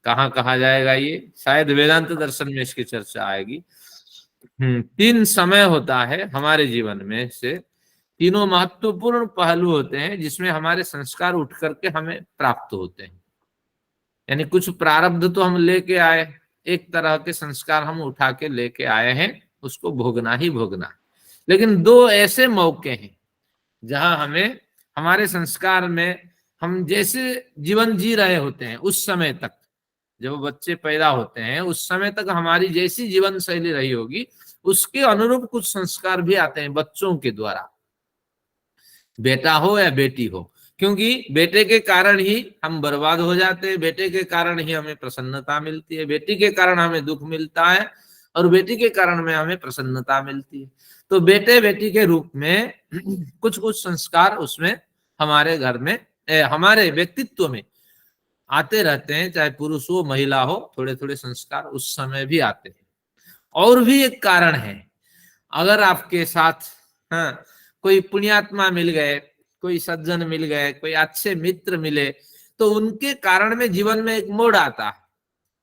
कहाँ कहा जाएगा ये, शायद वेदांत दर्शन में इसकी चर्चा आएगी। 3 समय होता है हमारे जीवन में से, तीनों महत्वपूर्ण पहलू होते हैं जिसमें हमारे संस्कार उठ करके हमें प्राप्त होते हैं। यानी कुछ प्रारब्ध तो हम लेके आए, एक तरह के संस्कार हम उठा के लेके आए हैं, उसको भोगना ही भोगना। लेकिन दो ऐसे मौके हैं जहां हमें हमारे संस्कार में, हम जैसे जीवन जी रहे होते हैं उस समय तक, जब बच्चे पैदा होते हैं उस समय तक हमारी जैसी जीवन शैली रही होगी उसके अनुरूप कुछ संस्कार भी आते हैं बच्चों के द्वारा, बेटा हो या बेटी हो। क्योंकि बेटे के कारण ही हम बर्बाद हो जाते हैं, बेटे के कारण ही हमें प्रसन्नता मिलती है, बेटी के कारण हमें दुख मिलता है, और बेटी के कारण में हमें प्रसन्नता मिलती है। तो बेटे बेटी के रूप में कुछ कुछ संस्कार उसमें हमारे घर में, हमारे व्यक्तित्व में आते रहते हैं, चाहे पुरुष हो महिला हो, थोड़े थोड़े संस्कार उस समय भी आते हैं। और भी एक कारण है, अगर आपके साथ हाँ कोई पुण्यात्मा मिल गए, कोई सज्जन मिल गए, कोई अच्छे मित्र मिले, तो उनके कारण में जीवन में एक मोड़ आता है।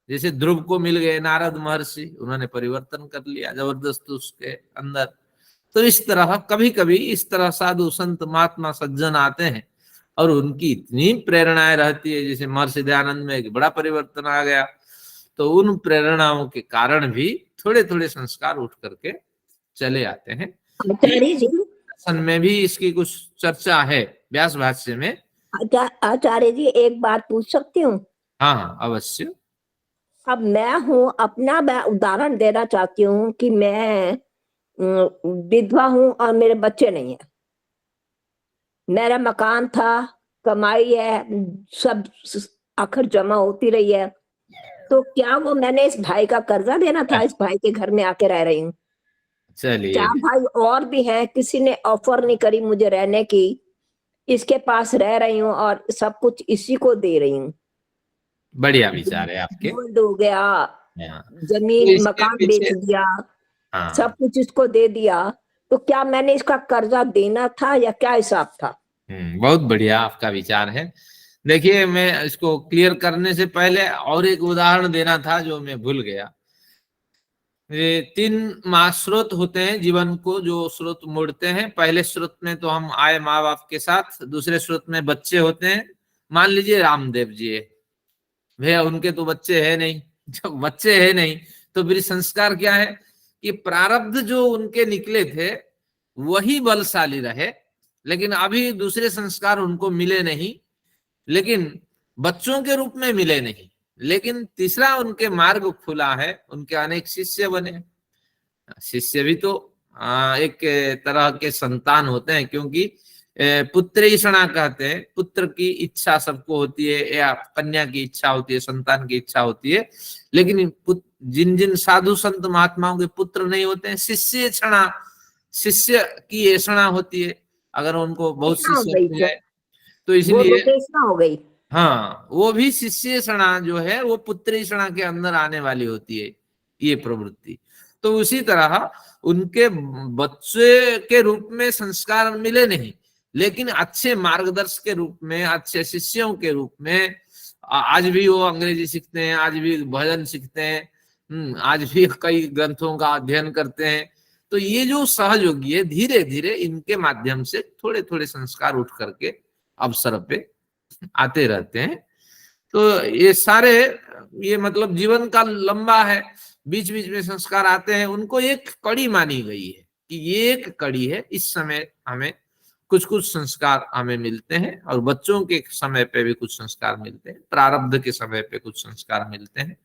जैसे ध्रुव को मिल गए नारद महर्षि, उन्होंने परिवर्तन कर लिया जबरदस्त उसके अंदर। तो इस तरह कभी कभी इस तरह साधु संत महात्मा सज्जन आते हैं और उनकी इतनी प्रेरणाएं रहती है, जैसे महर्षि दयानंद में एक बड़ा परिवर्तन आ गया। तो उन प्रेरणाओं के कारण भी थोड़े थोड़े संस्कार उठ करके चले आते हैं। आचार्य जी, दर्शन में भी इसकी कुछ चर्चा है व्यास भाष्य में। आचार्य जी एक बात पूछ सकती हूँ? हाँ हाँ अवश्य। अब मैं उदाहरण देना चाहती हूँ कि मैं विधवा हूँ और मेरे बच्चे नहीं है, मेरा मकान था, कमाई है, सब आखिर जमा होती रही है, तो क्या वो मैंने इस भाई का कर्जा देना था? इस भाई के घर में आके रह रही हूँ, चलिए 4 भाई और भी हैं, किसी ने ऑफर नहीं करी मुझे रहने की, इसके पास रह रही हूँ और सब कुछ इसी को दे रही हूँ। बढ़िया विचार है आपके। गोल्ड हो गया, हाँ, तो जमीन इसके मकान बेच पीछे दिया, हाँ सब कुछ इसको दे दिया, तो क्या मैंने इसका कर्जा देना था या क्या हिसाब था? बहुत बढ़िया आपका विचार है। देखिए, मैं इसको क्लियर करने से पहले और एक उदाहरण देना था जो मैं भूल गया। ये 3 स्रोत होते हैं जीवन को, जो स्रोत मोड़ते हैं। पहले स्रोत में तो हम आए माँ बाप के साथ, दूसरे स्रोत में बच्चे होते हैं। मान लीजिए रामदेव जी है, भैया उनके तो बच्चे है नहीं, जब बच्चे है नहीं तो फिर संस्कार क्या है कि प्रारब्ध जो उनके निकले थे वही बलशाली रहे, लेकिन अभी दूसरे संस्कार उनको मिले नहीं, लेकिन बच्चों के रूप में मिले नहीं, लेकिन तीसरा उनके मार्ग खुला है, उनके अनेक शिष्य बने। शिष्य भी तो एक तरह के संतान होते हैं, क्योंकि पुत्रेषणा कहते हैं, पुत्र की इच्छा सबको होती है, या कन्या की इच्छा होती है, संतान की इच्छा होती है, लेकिन जिन जिन साधु संत महात्माओं के पुत्र नहीं होते हैं, शिष्य क्षणा, शिष्य की ऐषणा होती है, अगर उनको बहुत शिष्य मिल जाए तो। इसलिए हो गई। हाँ, वो भी शिष्यषणा जो है वो पुत्रेषणा के अंदर आने वाली होती है ये प्रवृत्ति। तो उसी तरह उनके बच्चे के रूप में संस्कार मिले नहीं, लेकिन अच्छे मार्गदर्शक के रूप में, अच्छे शिष्यों के रूप में आज भी वो अंग्रेजी सीखते हैं, आज भी भजन सीखते हैं, आज भी कई ग्रंथों का अध्ययन करते हैं। तो ये जो सहयोगी है, धीरे धीरे इनके माध्यम से थोड़े थोड़े संस्कार उठ करके अवसर पे आते रहते हैं। तो ये सारे, ये मतलब जीवन का लंबा है, बीच बीच में संस्कार आते हैं, उनको एक कड़ी मानी गई है कि ये एक कड़ी है, इस समय हमें कुछ कुछ संस्कार हमें मिलते हैं, और बच्चों के समय पे भी कुछ संस्कार मिलते हैं, प्रारब्ध के समय पे कुछ संस्कार मिलते हैं।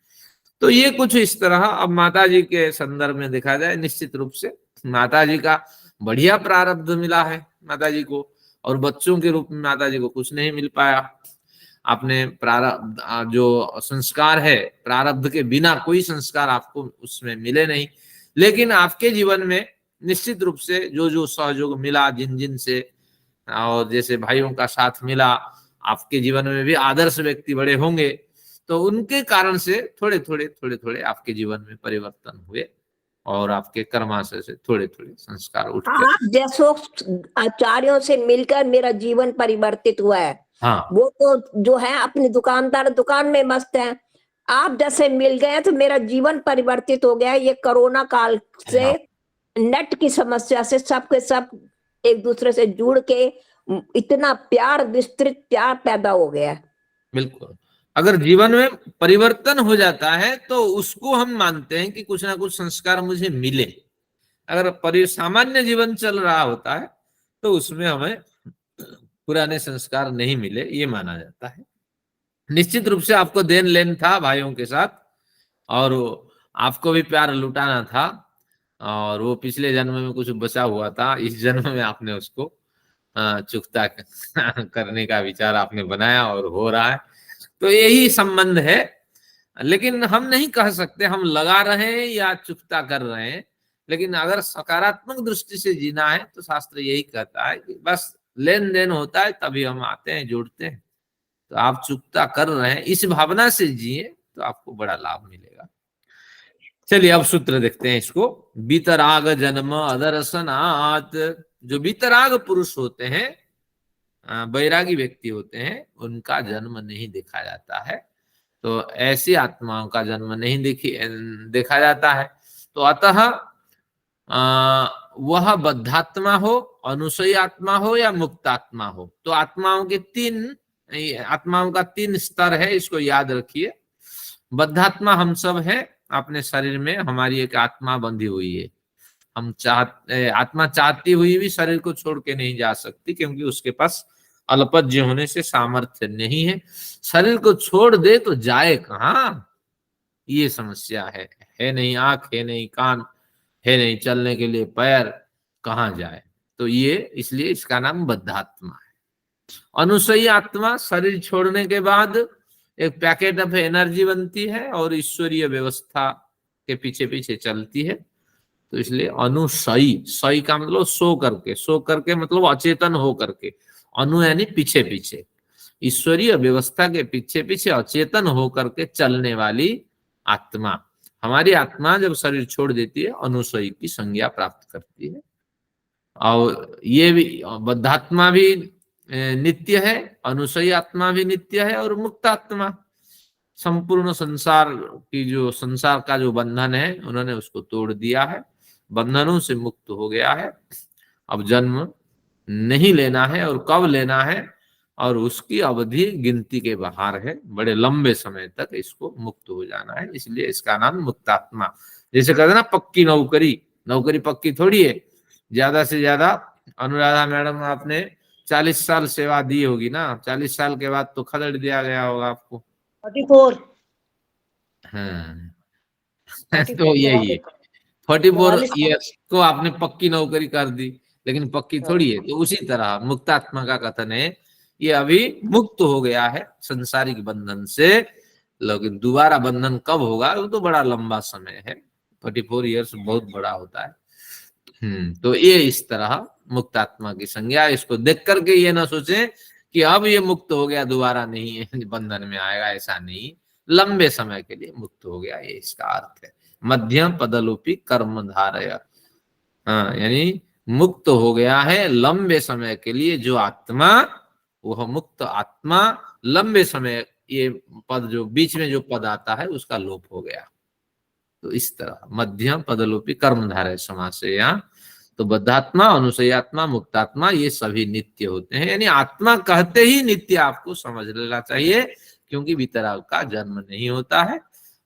तो ये कुछ इस तरह। अब माता जी के संदर्भ में देखा जाए, निश्चित रूप से माता जी का बढ़िया प्रारब्ध मिला है माता जी को, और बच्चों के रूप में माता जी को कुछ नहीं मिल पाया। आपने प्रारब्ध जो संस्कार है, प्रारब्ध के बिना कोई संस्कार आपको उसमें मिले नहीं, लेकिन आपके जीवन में निश्चित रूप से जो जो सहयोग मिला जिन जिन से, और जैसे भाइयों का साथ मिला, आपके जीवन में भी आदर्श व्यक्ति बड़े होंगे, तो उनके कारण से थोड़े थोड़े आपके जीवन में परिवर्तन हुए, और आपके कर्माशय से थोड़े थोड़े संस्कार उठ के। आप जैसो आचार्यों से मिलकर मेरा जीवन परिवर्तित हुआ है। हाँ, वो तो जो है अपनी दुकान में मस्त है, आप जैसे मिल गए तो मेरा जीवन परिवर्तित हो गया। ये कोरोना काल से, हाँ, नेट की समस्या से सबके सब एक दूसरे से जुड़ के इतना प्यार, विस्तृत प्यार पैदा हो गया है। बिल्कुल। अगर जीवन में परिवर्तन हो जाता है तो उसको हम मानते हैं कि कुछ ना कुछ संस्कार मुझे मिले। अगर सामान्य जीवन चल रहा होता है तो उसमें हमें पुराने संस्कार नहीं मिले, ये माना जाता है। निश्चित रूप से आपको देन लेन था भाइयों के साथ, और आपको भी प्यार लुटाना था, और वो पिछले जन्म में कुछ बचा हुआ था, इस जन्म में आपने उसको चुकता करने का विचार आपने बनाया और हो रहा है। तो यही संबंध है। लेकिन हम नहीं कह सकते हम लगा रहे हैं या चुकता कर रहे हैं। लेकिन अगर सकारात्मक दृष्टि से जीना है तो शास्त्र यही कहता है कि बस लेन देन होता है तभी हम आते हैं, जुड़ते हैं। तो आप चुकता कर रहे हैं, इस भावना से जिए तो आपको बड़ा लाभ मिलेगा। चलिए अब सूत्र देखते हैं इसको। बीतराग जन्म अदर्शनात्, जो बीतराग पुरुष होते हैं, बैरागी व्यक्ति होते हैं, उनका जन्म नहीं देखा जाता है। तो ऐसी आत्माओं का जन्म नहीं देखा जाता है। तो अतः वह बद्धात्मा हो, अनुसयी आत्मा हो या मुक्तात्मा हो, तो आत्माओं का तीन स्तर है, इसको याद रखिए। बद्धात्मा हम सब है, अपने शरीर में हमारी एक आत्मा बंधी हुई है। आत्मा चाहती हुई भी शरीर को छोड़ के नहीं जा सकती, क्योंकि उसके पास अल्पज्य होने से सामर्थ्य नहीं है। शरीर को छोड़ दे तो जाए कहाँ, ये समस्या है नहीं आंख, है नहीं कान, है नहीं चलने के लिए पैर, कहाँ जाए। तो ये इसलिए इसका नाम बद्धात्मा है। अनुसयी आत्मा शरीर छोड़ने के बाद एक पैकेट ऑफ एनर्जी बनती है और ईश्वरीय व्यवस्था के पीछे पीछे चलती है। तो इसलिए अनुसयी, सही का मतलब सो करके मतलब अचेतन हो करके, अनु यानी पीछे पीछे, ईश्वरीय व्यवस्था के पीछे पीछे अचेतन हो करके चलने वाली आत्मा। हमारी आत्मा जब शरीर छोड़ देती है अनुसयी की संज्ञा प्राप्त करती है। और ये भी बद्धात्मा भी नित्य है, अनुसयी आत्मा भी नित्य है, और मुक्त आत्मा संपूर्ण संसार का जो बंधन है उन्होंने उसको तोड़ दिया है, बंधनों से मुक्त हो गया है। अब जन्म नहीं लेना है, और कब लेना है, और उसकी अवधि गिनती के बाहर है, बड़े लंबे समय तक इसको मुक्त हो जाना है। इसलिए इसका नाम मुक्तात्मा। जैसे कहते ना पक्की नौकरी पक्की थोड़ी है। ज्यादा से ज्यादा अनुराधा मैडम आपने 40 साल सेवा दी होगी ना, 40 साल के बाद तो खदेड़ दिया गया होगा आपको। 44। हाँ तो यही है, 44 ईयर्स को आपने पक्की नौकरी कर दी, लेकिन पक्की थोड़ी है। तो उसी तरह मुक्तात्मा का कथन है, ये अभी मुक्त हो गया है संसारिक बंधन से, लेकिन दोबारा बंधन कब होगा वो तो बड़ा लंबा समय है। 44 ईयर्स बहुत बड़ा होता है। तो ये इस तरह मुक्तात्मा की संज्ञा। इसको देख करके ये ना सोचे कि अब ये मुक्त हो गया दोबारा नहीं बंधन में आएगा, ऐसा नहीं, लंबे समय के लिए मुक्त हो गया, ये इसका अर्थ है। मध्यम पदलोपी कर्म धारय, यानी मुक्त हो गया है लंबे समय के लिए जो आत्मा, वह मुक्त आत्मा लंबे समय, ये पद जो बीच में जो पद आता है उसका लोप हो गया। तो इस तरह मध्यम पदलोपी कर्मधारय समास है यहाँ। तो बद्धात्मा, अनुसयात्मा, मुक्तात्मा ये सभी नित्य होते हैं। यानी आत्मा कहते ही नित्य आपको समझ लेना चाहिए, क्योंकि वितराग का जन्म नहीं होता है।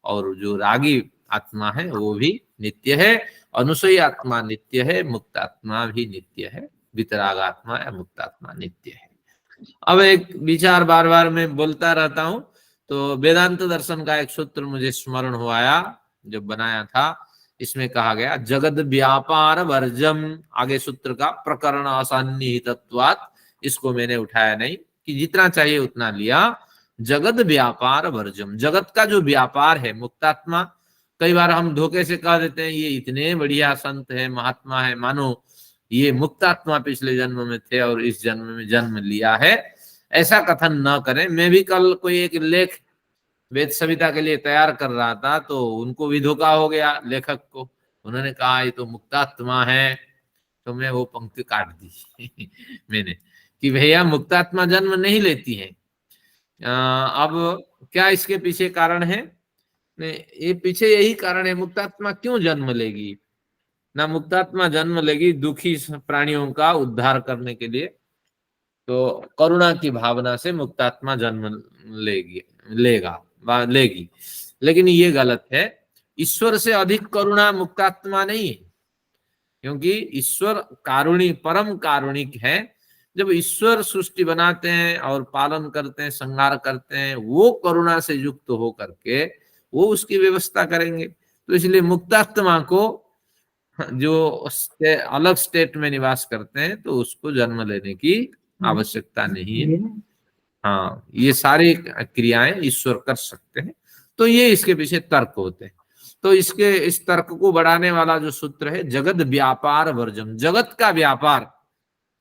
और जो रागी आत्मा है वो भी नित्य है, अनुसयी आत्मा नित्य है, मुक्तात्मा भी नित्य है, वितराग आत्मा या मुक्तात्मा नित्य है। अब एक विचार बार बार मैं बोलता रहता हूं, तो वेदांत दर्शन का एक सूत्र मुझे स्मरण हो आया जब बनाया था। इसमें कहा गया जगद व्यापार वर्जम, आगे सूत्र का प्रकरण असन्निहितत्वात्, इसको मैंने उठाया नहीं कि जितना चाहिए उतना लिया। जगद व्यापार वर्जम, जगत का जो व्यापार है, मुक्तात्मा, कई बार हम धोखे से कह देते हैं ये इतने बढ़िया संत है, महात्मा है, मानो ये मुक्तात्मा पिछले जन्म में थे और इस जन्म में जन्म लिया है, ऐसा कथन न करें। मैं भी कल कोई एक लेख वेद सविता के लिए तैयार कर रहा था, तो उनको भी धोखा हो गया लेखक को। उन्होंने कहा ये तो मुक्तात्मा है, तो मैं वो पंक्ति काट दी मैंने कि भैया मुक्तात्मा जन्म नहीं लेती है। अब क्या इसके पीछे कारण है? ये पीछे यही कारण है, मुक्तात्मा क्यों जन्म लेगी ना, मुक्तात्मा जन्म लेगी दुखी प्राणियों का उद्धार करने के लिए। तो करुणा की भावना से मुक्तात्मा जन्म लेगी। लेकिन ये गलत है। ईश्वर से अधिक करुणा मुक्तात्मा नहीं है, क्योंकि ईश्वर कारुणी परम कारुणिक है। जब ईश्वर सृष्टि बनाते हैं और पालन करते हैं, संहार करते हैं, वो करुणा से युक्त हो करके वो उसकी व्यवस्था करेंगे। तो इसलिए मुक्तात्मा को जो अलग स्टेट में निवास करते हैं तो उसको जन्म लेने की आवश्यकता नहीं है। हाँ, ये सारी क्रियाएं ईश्वर कर सकते हैं। तो ये इसके पीछे तर्क होते हैं। तो इस तर्क को बढ़ाने वाला जो सूत्र है, जगत व्यापार वर्जम, जगत का व्यापार,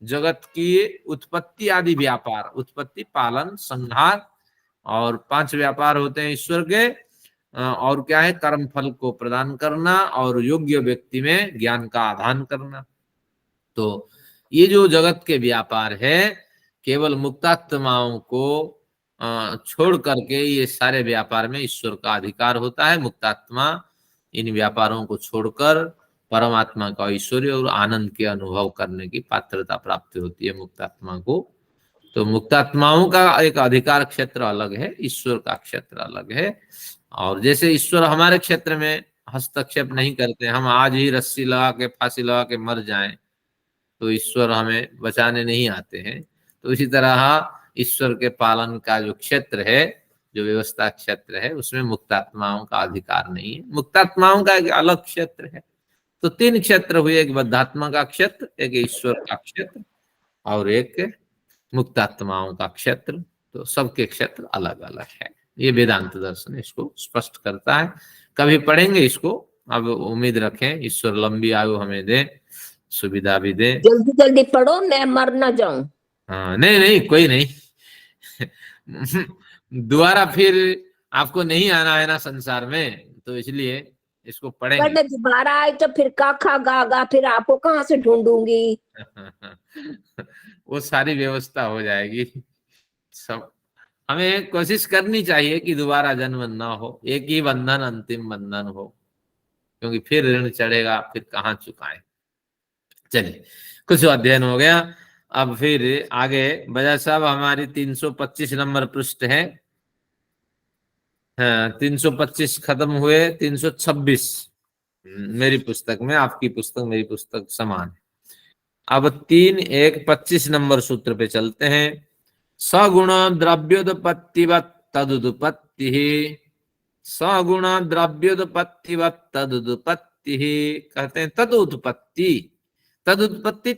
जगत की उत्पत्ति आदि व्यापार, उत्पत्ति, पालन, संहार, और 5 व्यापार होते हैं ईश्वर के। और क्या है? कर्म फल को प्रदान करना और योग्य व्यक्ति में ज्ञान का आधान करना। तो ये जो जगत के व्यापार है, केवल मुक्तात्माओं को छोड़ करके ये सारे व्यापार में ईश्वर का अधिकार होता है। मुक्तात्मा इन व्यापारों को छोड़कर परमात्मा का ऐश्वर्य और आनंद के अनुभव करने की पात्रता प्राप्त होती है मुक्तात्मा को। तो मुक्तात्माओं का एक अधिकार क्षेत्र अलग है, ईश्वर का क्षेत्र अलग है। और जैसे ईश्वर हमारे क्षेत्र में हस्तक्षेप नहीं करते, हम आज ही रस्सी लगा के, फांसी लगा के मर जाएं तो ईश्वर हमें बचाने नहीं आते हैं। तो इसी तरह ईश्वर के पालन का जो क्षेत्र है, जो व्यवस्था क्षेत्र है, उसमें मुक्तात्माओं का अधिकार नहीं है। मुक्तात्माओं का एक अलग क्षेत्र है। तो 3 क्षेत्र हुए, एक बद्धात्मा का क्षेत्र, एक ईश्वर का क्षेत्र और एक मुक्तात्माओं का क्षेत्र। तो सबके क्षेत्र अलग अलग है। ये वेदांत दर्शन इसको स्पष्ट करता है। कभी पढ़ेंगे इसको। अब उम्मीद रखें ईश्वर लंबी आयु हमें दे, सुविधा भी दे। जल्दी जल्दी पढ़ो, मैं मर न जाऊं। हाँ, नहीं नहीं, कोई नहीं। दोबारा फिर आपको नहीं आना है ना संसार में, तो इसलिए इसको पढ़ेंगे। अगर दोबारा आए तो फिर काखा गागा, फिर आपको कहाँ से ढूंढूंगी? वो सारी व्यवस्था हो जाएगी सब। हमें कोशिश करनी चाहिए कि दोबारा जन्म ना हो, एक ही बंधन अंतिम बंधन हो, क्योंकि फिर ऋण चढ़ेगा, फिर कहाँ चुकाएं। चलिए, कुछ अध्ययन हो गया। अब फिर आगे बजाज साहब, हमारी 325 नंबर पृष्ठ है। हाँ, 325 खत्म हुए, 326 मेरी पुस्तक में, आपकी पुस्तक मेरी पुस्तक समान है। अब 3.1.25 नंबर सूत्र पे चलते हैं। सगुण द्रव्योत्पत्तिवत् तदुत्पत्ति, सगुण द्रव्योत्पत्तिवत् तदुत्पत्ति, कहते हैं तदुत्पत्ति। तदुत्पत्ति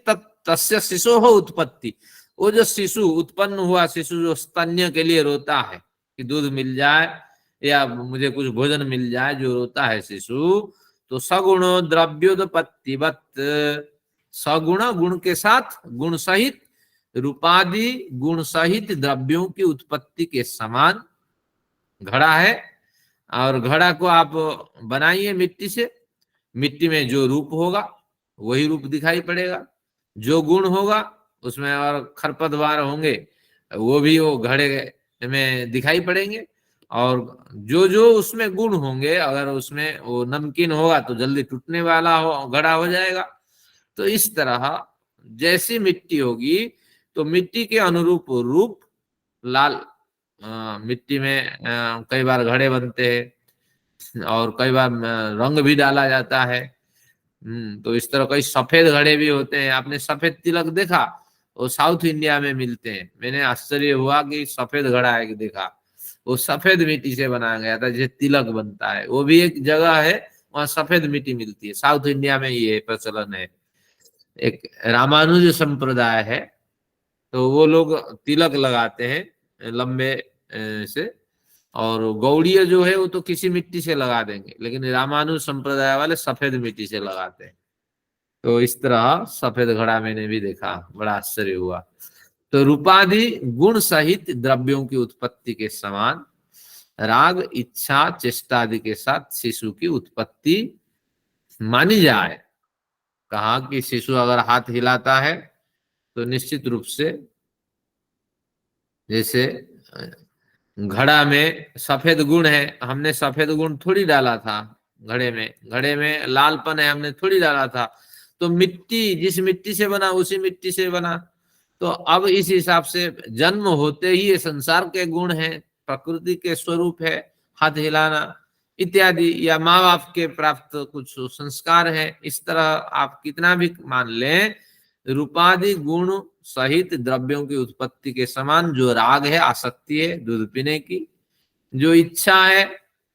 तस्य शिशो हो उत्पत्ति। वो जो शिशु उत्पन्न हुआ, शिशु जो स्तन्य के लिए रोता है कि दूध मिल जाए या मुझे कुछ भोजन मिल जाए, जो रोता है शिशु, तो सगुण द्रव्योत्पत्तिवत्, सगुण गुण के साथ, गुण सहित, रूपादि गुण सहित द्रव्यों की उत्पत्ति के समान घड़ा है। और घड़ा को आप बनाइए मिट्टी से, मिट्टी में जो रूप होगा वही रूप दिखाई पड़ेगा, जो गुण होगा उसमें और खरपतवार होंगे वो भी वो घड़े में दिखाई पड़ेंगे। और जो जो उसमें गुण होंगे, अगर उसमें वो नमकीन होगा तो जल्दी टूटने वाला घड़ा हो जाएगा। तो इस तरह जैसी मिट्टी होगी तो मिट्टी के अनुरूप रूप, लाल मिट्टी में कई बार घड़े बनते हैं और कई बार रंग भी डाला जाता है। तो इस तरह कई सफेद घड़े भी होते हैं। आपने सफेद तिलक देखा? वो साउथ इंडिया में मिलते हैं। मैंने आश्चर्य हुआ कि सफेद घड़ा एक देखा, वो सफेद मिट्टी से बनाया गया था, जैसे तिलक बनता है। वो भी एक जगह है, वहां सफेद मिट्टी मिलती है। साउथ इंडिया में ये प्रचलन है। एक रामानुज संप्रदाय है, तो वो लोग तिलक लगाते हैं लंबे से, और गौड़ीय जो है वो तो किसी मिट्टी से लगा देंगे, लेकिन रामानुज संप्रदाय वाले सफेद मिट्टी से लगाते हैं। तो इस तरह सफेद घड़ा मैंने भी देखा, बड़ा आश्चर्य हुआ। तो रूपादि गुण सहित द्रव्यों की उत्पत्ति के समान राग, इच्छा, चेष्टा आदि के साथ शिशु की उत्पत्ति मानी जाए। कहा कि शिशु अगर हाथ हिलाता है तो निश्चित रूप से, जैसे घड़ा में सफेद गुण है, हमने सफेद गुण थोड़ी डाला था घड़े में, घड़े में लालपन है हमने थोड़ी डाला था। तो मिट्टी, जिस मिट्टी से बना उसी मिट्टी से बना। तो अब इस हिसाब से जन्म होते ही ये संसार के गुण हैं, प्रकृति के स्वरूप है, हाथ हिलाना इत्यादि, या माँ बाप के प्राप्त कुछ संस्कार है। इस तरह आप कितना भी मान लें, रूपादि गुण सहित द्रव्यों की उत्पत्ति के समान जो राग है, आसक्ति है दूध पीने की, जो इच्छा है,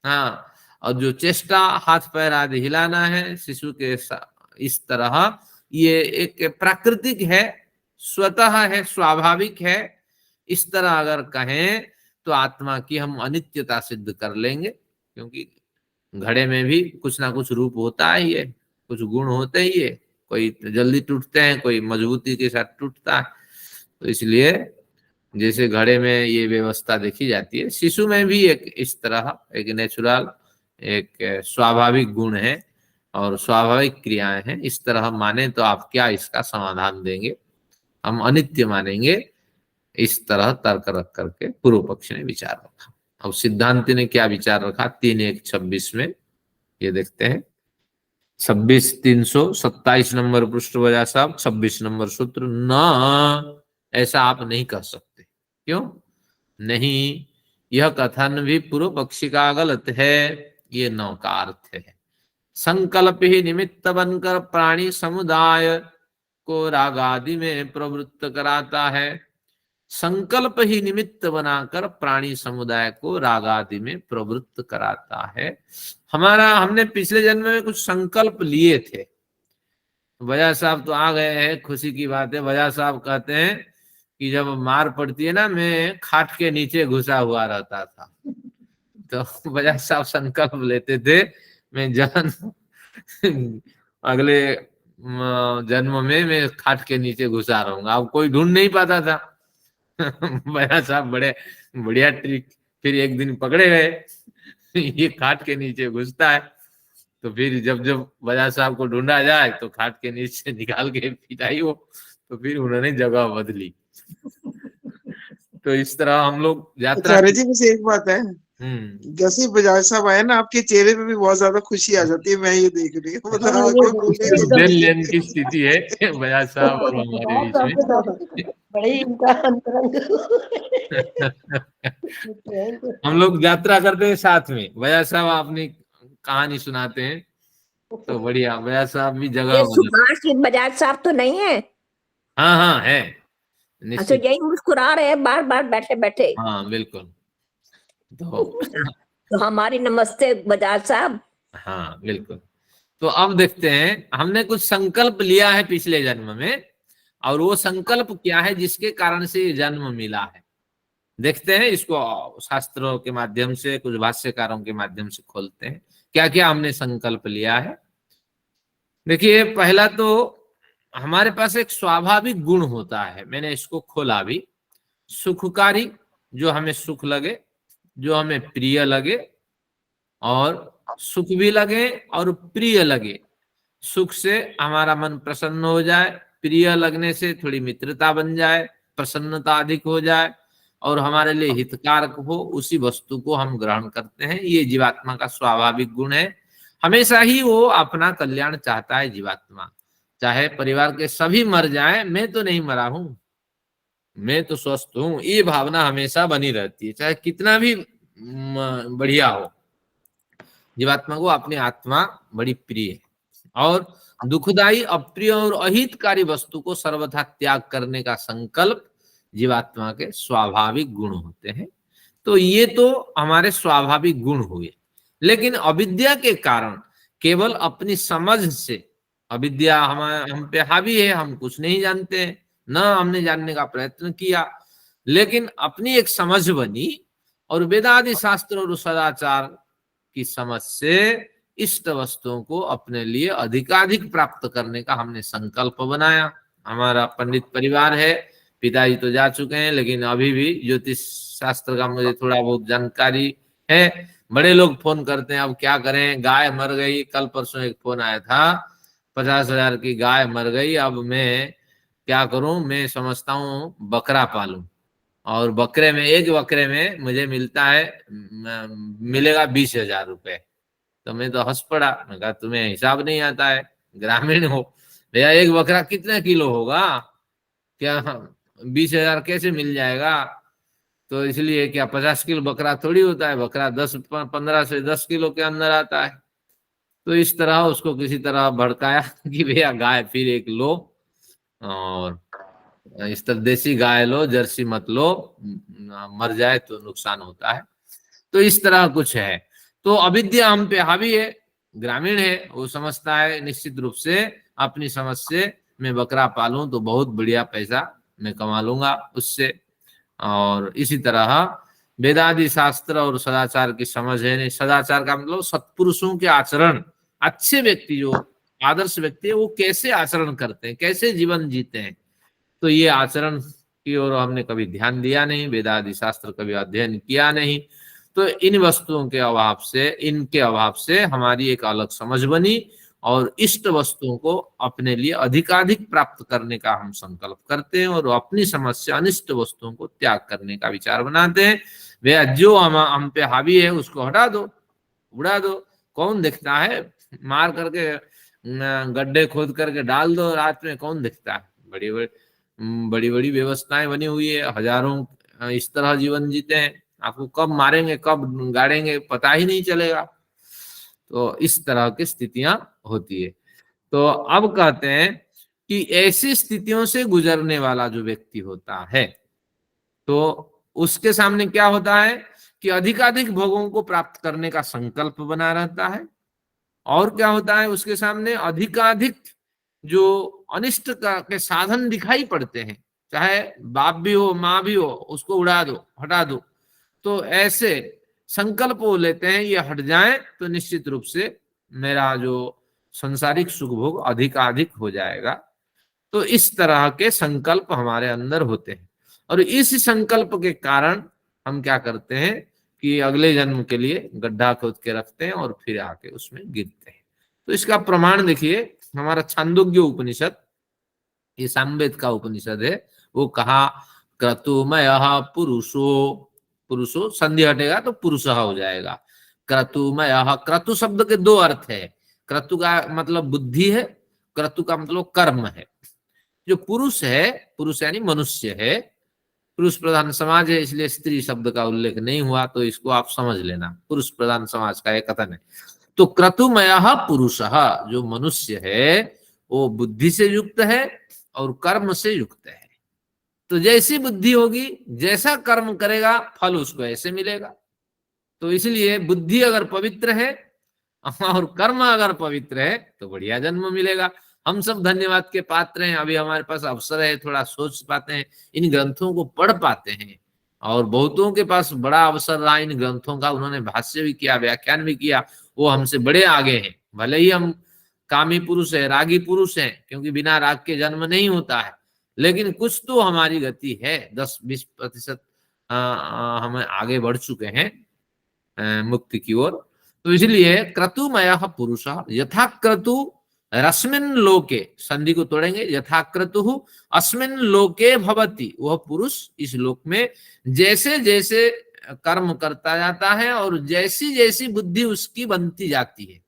हाँ, और जो चेष्टा हाथ पैर आदि हिलाना है शिशु के इस तरह, ये एक प्राकृतिक है, स्वतः है, स्वाभाविक है। इस तरह अगर कहें तो आत्मा की हम अनित्यता सिद्ध कर लेंगे, क्योंकि घड़े में भी कुछ ना कुछ रूप होता है, ये कुछ गुण होते ही है, कोई जल्दी टूटते हैं, कोई मजबूती के साथ टूटता है। तो इसलिए जैसे घड़े में ये व्यवस्था देखी जाती है, शिशु में भी एक इस तरह एक नेचुरल, एक स्वाभाविक गुण है और स्वाभाविक क्रियाएं हैं। इस तरह माने तो आप क्या इसका समाधान देंगे? हम अनित्य मानेंगे। इस तरह तर्क रख करके पूर्व पक्ष ने विचार रखा। अब सिद्धांति ने क्या विचार रखा 3.1.26 में, ये देखते हैं। 26 नंबर पृष्ठ बजा साहब, 26 नंबर सूत्र। न, ऐसा आप नहीं कह सकते। क्यों नहीं? यह कथन भी पूर्व पक्षी का गलत है। ये न का अर्थ है संकल्प ही निमित्त बनकर प्राणी समुदाय को राग आदि में प्रवृत्त कराता है। संकल्प ही निमित्त बनाकर प्राणी समुदाय को राग आदि में प्रवृत्त कराता है। हमने पिछले जन्म में कुछ संकल्प लिए थे। बजाज साहब तो आ गए हैं, खुशी की बात है। बजाज साहब कहते हैं कि जब मार पड़ती है ना, मैं खाट के नीचे घुसा हुआ रहता था। तो बजाज साहब संकल्प लेते थे, मैं अगले जन्म में मैं खाट के नीचे घुसा रहूंगा। अब कोई ढूंढ नहीं पाता था। बजाज साहब बड़े बढ़िया ट्रिक। फिर एक दिन पकड़े गए, ये खाट के नीचे घुसता है। तो फिर जब जब बजाज साहब को ढूंढा जाए तो खाट के नीचे निकाल के पिटाई हो। तो फिर उन्होंने जगह बदली। तो इस तरह हम लोग यात्रा। आचार्य जी मुझे एक बात है, जैसे बजाज साहब आए ना, आपके चेहरे पे भी बहुत ज्यादा खुशी आ जाती है। मैं ये देख रही हूँ, मतलब हाँ, आपको ये बोलने एकदम के लेन की स्थिति है बजाज साहब और हमारे बीच में। बड़े ही इनका अंतरंग हम लोग यात्रा करते हैं साथ में। बजाज साहब अपनी कहानी सुनाते हैं तो बढ़िया। बजाज साहब भी जगह ये बदल। सुभाष बजाज साहब तो नहीं है? हाँ हाँ है, अच्छा, निश्चित। यही मुस्कुरा रहे हैं बार बार बैठे बैठे। हाँ बिल्कुल। तो तो हमारी नमस्ते बजाज साहब। हाँ बिल्कुल। तो अब देखते हैं, हमने कुछ संकल्प लिया है पिछले जन्म में, और वो संकल्प क्या है जिसके कारण से ये जन्म मिला है। देखते हैं इसको शास्त्रों के माध्यम से, कुछ भाष्यकारों के माध्यम से खोलते हैं क्या क्या हमने संकल्प लिया है। देखिए, पहला तो हमारे पास एक स्वाभाविक गुण होता है, मैंने इसको खोला भी, सुखकारी, जो हमें सुख लगे, जो हमें प्रिय लगे, और सुख भी लगे और प्रिय लगे। सुख से हमारा मन प्रसन्न हो जाए, प्रिय लगने से थोड़ी मित्रता बन जाए, प्रसन्नता अधिक हो जाए, और हमारे लिए हितकारक हो, उसी वस्तु को हम ग्रहण करते हैं। ये जीवात्मा का स्वाभाविक गुण है। हमेशा ही वो अपना कल्याण चाहता है जीवात्मा। चाहे परिवार के सभी मर जाएं, मैं तो नहीं मरा हूं, मैं तो स्वस्थ हूं, ये भावना हमेशा बनी रहती है, चाहे कितना भी बढ़िया हो। जीवात्मा को अपनी आत्मा बड़ी प्रिय है, और दुखदायी, अप्रिय और अहितकारी वस्तु को सर्वथा त्याग करने का संकल्प जीवात्मा के स्वाभाविक गुण होते हैं। तो ये तो हमारे स्वाभाविक गुण हुए। लेकिन अविद्या के कारण, केवल अपनी समझ से, अविद्या हम पे हावी है, हम कुछ नहीं जानते हैं, न हमने जानने का प्रयत्न किया, लेकिन अपनी एक समझ बनी, और वेदादि शास्त्र और सदाचार की समझ से इष्ट वस्तुओं को अपने लिए अधिकाधिक प्राप्त करने का हमने संकल्प बनाया। हमारा पंडित परिवार है, पिताजी तो जा चुके हैं, लेकिन अभी भी ज्योतिष शास्त्र का मुझे थोड़ा बहुत जानकारी है। बड़े लोग फोन करते हैं, अब क्या करें, गाय मर गई। कल परसों एक फोन आया था, 50,000 की गाय मर गई, अब मैं क्या करूं? मैं समझता हूं बकरा पालूं, और एक बकरे में मुझे मिलेगा 20,000 रुपए। तो मैं तो हंस पड़ा, मैं कहा तुम्हें हिसाब नहीं आता है, ग्रामीण हो भैया, एक बकरा कितने किलो होगा, क्या 20,000 कैसे मिल जाएगा? तो इसलिए क्या 50 किलो बकरा थोड़ी होता है, बकरा 15 से 10 किलो के अंदर आता है। तो इस तरह उसको किसी तरह भड़काया कि भैया गाय फिर एक लो, और इस तरह देसी गाय लो, जर्सी मत लो, मर जाए तो नुकसान होता है। तो इस तरह कुछ है। तो अविद्या हम पे हावी है, ग्रामीण है, वो समझता है निश्चित रूप से अपनी समझ से मैं बकरा पालूं तो बहुत बढ़िया पैसा मैं कमा लूंगा उससे। और इसी तरह वेदादि शास्त्र और सदाचार की समझ है नहीं। सदाचार का मतलब सत्पुरुषों के आचरण, अच्छे व्यक्ति जो आदर्श व्यक्ति है वो कैसे आचरण करते हैं, कैसे जीवन जीते हैं, तो ये आचरण की ओर हमने कभी ध्यान दिया नहीं, वेदादि शास्त्र कभी अध्ययन किया नहीं। तो इन वस्तुओं के अभाव से, इनके अभाव से हमारी एक अलग समझ बनी, और इष्ट वस्तुओं को अपने लिए अधिकाधिक प्राप्त करने का हम संकल्प करते हैं, और अपनी समझ से अनिष्ट वस्तुओं को त्याग करने का विचार बनाते हैं। वे जो हम पे हावी है उसको हटा दो, उड़ा दो, कौन दिखता है, मार करके गड्ढे खोद करके डाल दो रात में, कौन दिखता है। बड़ी बड़ी व्यवस्थाएं बनी हुई है, हजारों इस तरह जीवन जीते हैं, आपको कब मारेंगे कब गाड़ेंगे पता ही नहीं चलेगा। तो इस तरह की स्थितियां होती है। तो अब कहते हैं कि ऐसी स्थितियों से गुजरने वाला जो व्यक्ति होता है, तो उसके सामने क्या होता है कि अधिकाधिक भोगों को प्राप्त करने का संकल्प बना रहता है। और क्या होता है, उसके सामने अधिकाधिक जो अनिष्ट के साधन दिखाई पड़ते हैं, चाहे बाप भी हो माँ भी हो, उसको उड़ा दो, हटा दो। तो ऐसे संकल्प वो लेते हैं, ये हट जाए तो निश्चित रूप से मेरा जो संसारिक सुख भोग अधिकाधिक हो जाएगा। तो इस तरह के संकल्प हमारे अंदर होते हैं, और इस संकल्प के कारण हम क्या करते हैं कि अगले जन्म के लिए गड्ढा खोद के रखते हैं और फिर आके उसमें गिरते हैं। तो इसका प्रमाण देखिए, हमारा छांदोग्य उपनिषद, ये सामवेद का उपनिषद है, वो कहा क्रतुमय पुरुषो, पुरुषो संधि हटेगा तो पुरुष हो जाएगा। क्रतुमय, क्रतु शब्द के दो अर्थ है। क्रतु का मतलब बुद्धि है, क्रतु का मतलब कर्म है। जो पुरुष है, पुरुष यानी मनुष्य है, पुरुष प्रधान समाज है, इसलिए स्त्री शब्द का उल्लेख नहीं हुआ, तो इसको आप समझ लेना, पुरुष प्रधान समाज का एक कथन है। तो क्रतुमय पुरुष, जो मनुष्य है वो बुद्धि से युक्त है और कर्म से युक्त है। तो जैसी बुद्धि होगी, जैसा कर्म करेगा, फल उसको ऐसे मिलेगा। तो इसलिए बुद्धि अगर पवित्र है और कर्म अगर पवित्र है तो बढ़िया जन्म मिलेगा। हम सब धन्यवाद के पात्र हैं, अभी हमारे पास अवसर है, थोड़ा सोच पाते हैं, इन ग्रंथों को पढ़ पाते हैं, और बहुतों के पास बड़ा अवसर रहा इन ग्रंथों का, उन्होंने भाष्य भी किया, व्याख्यान भी किया, वो हमसे बड़े आगे हैं। भले ही हम कामी पुरुष है, रागी पुरुष हैं, क्योंकि बिना राग के जन्म नहीं होता है, लेकिन कुछ तो हमारी गति है, 10-20% हम आगे बढ़ चुके हैं मुक्ति की ओर। तो इसलिए क्रतुमय पुरुष यथा क्रतु रस्मिन लोके, संधि को तोड़ेंगे, यथा क्रतु अस्मिन लोके भवति, वह पुरुष इस लोक में जैसे जैसे कर्म करता जाता है और जैसी जैसी बुद्धि उसकी बनती जाती है।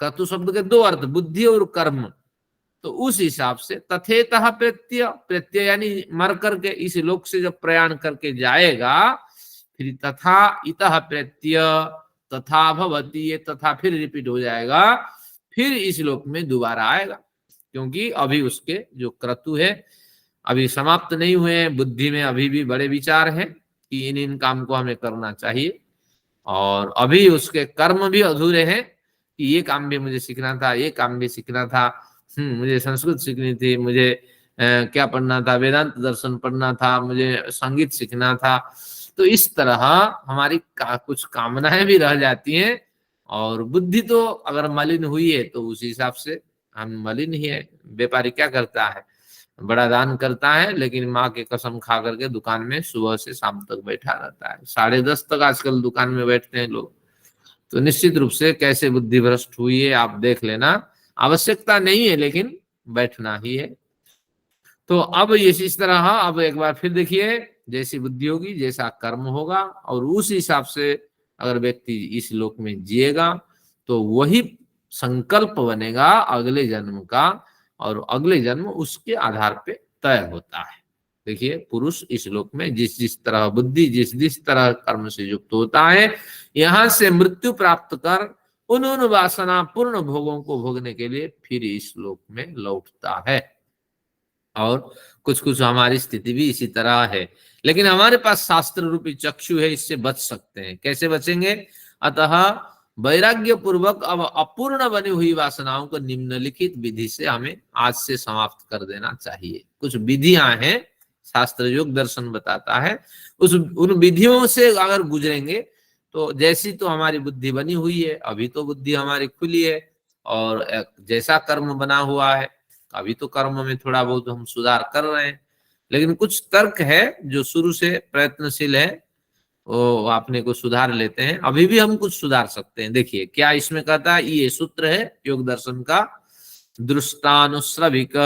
क्रतु शब्द के दो अर्थ, बुद्धि और कर्म, तो उस हिसाब से तथेतः प्रत्यय, प्रत्यय यानी मर करके इस लोक से जब प्रयाण करके जाएगा, फिर तथा इतः प्रत्यय तथा भवति, ये तथा फिर रिपीट हो जाएगा, फिर इस लोक में दोबारा आएगा, क्योंकि अभी उसके जो क्रतु है अभी समाप्त नहीं हुए हैं, बुद्धि में अभी भी बड़े विचार हैं कि इन काम को हमें करना चाहिए, और अभी उसके कर्म भी अधूरे हैं कि ये काम भी मुझे सीखना था, ये काम भी सीखना था, मुझे संस्कृत सीखनी थी, मुझे क्या पढ़ना था, वेदांत दर्शन पढ़ना था, मुझे संगीत सीखना था। तो इस तरह हमारी कुछ कामनाएं भी रह जाती हैं, और बुद्धि तो अगर मलिन हुई है तो उस हिसाब से हम मलिन ही है। व्यापारी क्या करता है, बड़ा दान करता है, लेकिन माँ के कसम खा करके दुकान में सुबह से शाम तक बैठा रहता है, 10:30 तक आजकल दुकान में बैठते हैं लोग। तो निश्चित रूप से कैसे बुद्धि भ्रष्ट हुई है आप देख लेना, आवश्यकता नहीं है लेकिन बैठना ही है। तो अब ये इस तरह, अब एक बार फिर देखिए, जैसी बुद्धि होगी जैसा कर्म होगा, और उस हिसाब से अगर व्यक्ति इस लोक में जिएगा तो वही संकल्प बनेगा अगले जन्म का, और अगले जन्म उसके आधार पे तय होता है। देखिए, पुरुष इस लोक में जिस जिस तरह बुद्धि, जिस जिस तरह कर्म से युक्त होता है, यहां से मृत्यु प्राप्त कर उन वासना पूर्ण भोगों को भोगने के लिए फिर इस लोक में लौटता है। और कुछ कुछ हमारी स्थिति भी इसी तरह है, लेकिन हमारे पास शास्त्र रूपी चक्षु है, इससे बच सकते हैं। कैसे बचेंगे? अतः वैराग्य पूर्वक अब अपूर्ण बनी हुई वासनाओं को निम्नलिखित विधि से हमें आज से समाप्त कर देना चाहिए। कुछ विधियां हैं, शास्त्र योग दर्शन बताता है, उन विधियों से अगर गुजरेंगे तो जैसी तो हमारी बुद्धि बनी हुई है, अभी तो बुद्धि हमारी खुली है, और जैसा कर्म बना हुआ है, अभी तो कर्म में थोड़ा बहुत हम सुधार कर रहे हैं, लेकिन कुछ तर्क है जो शुरू से प्रयत्नशील है, वो अपने को सुधार लेते हैं। अभी भी हम कुछ सुधार सकते हैं। देखिए क्या इसमें कहता है, ये सूत्र है योग दर्शन का, दृष्टानुश्रविक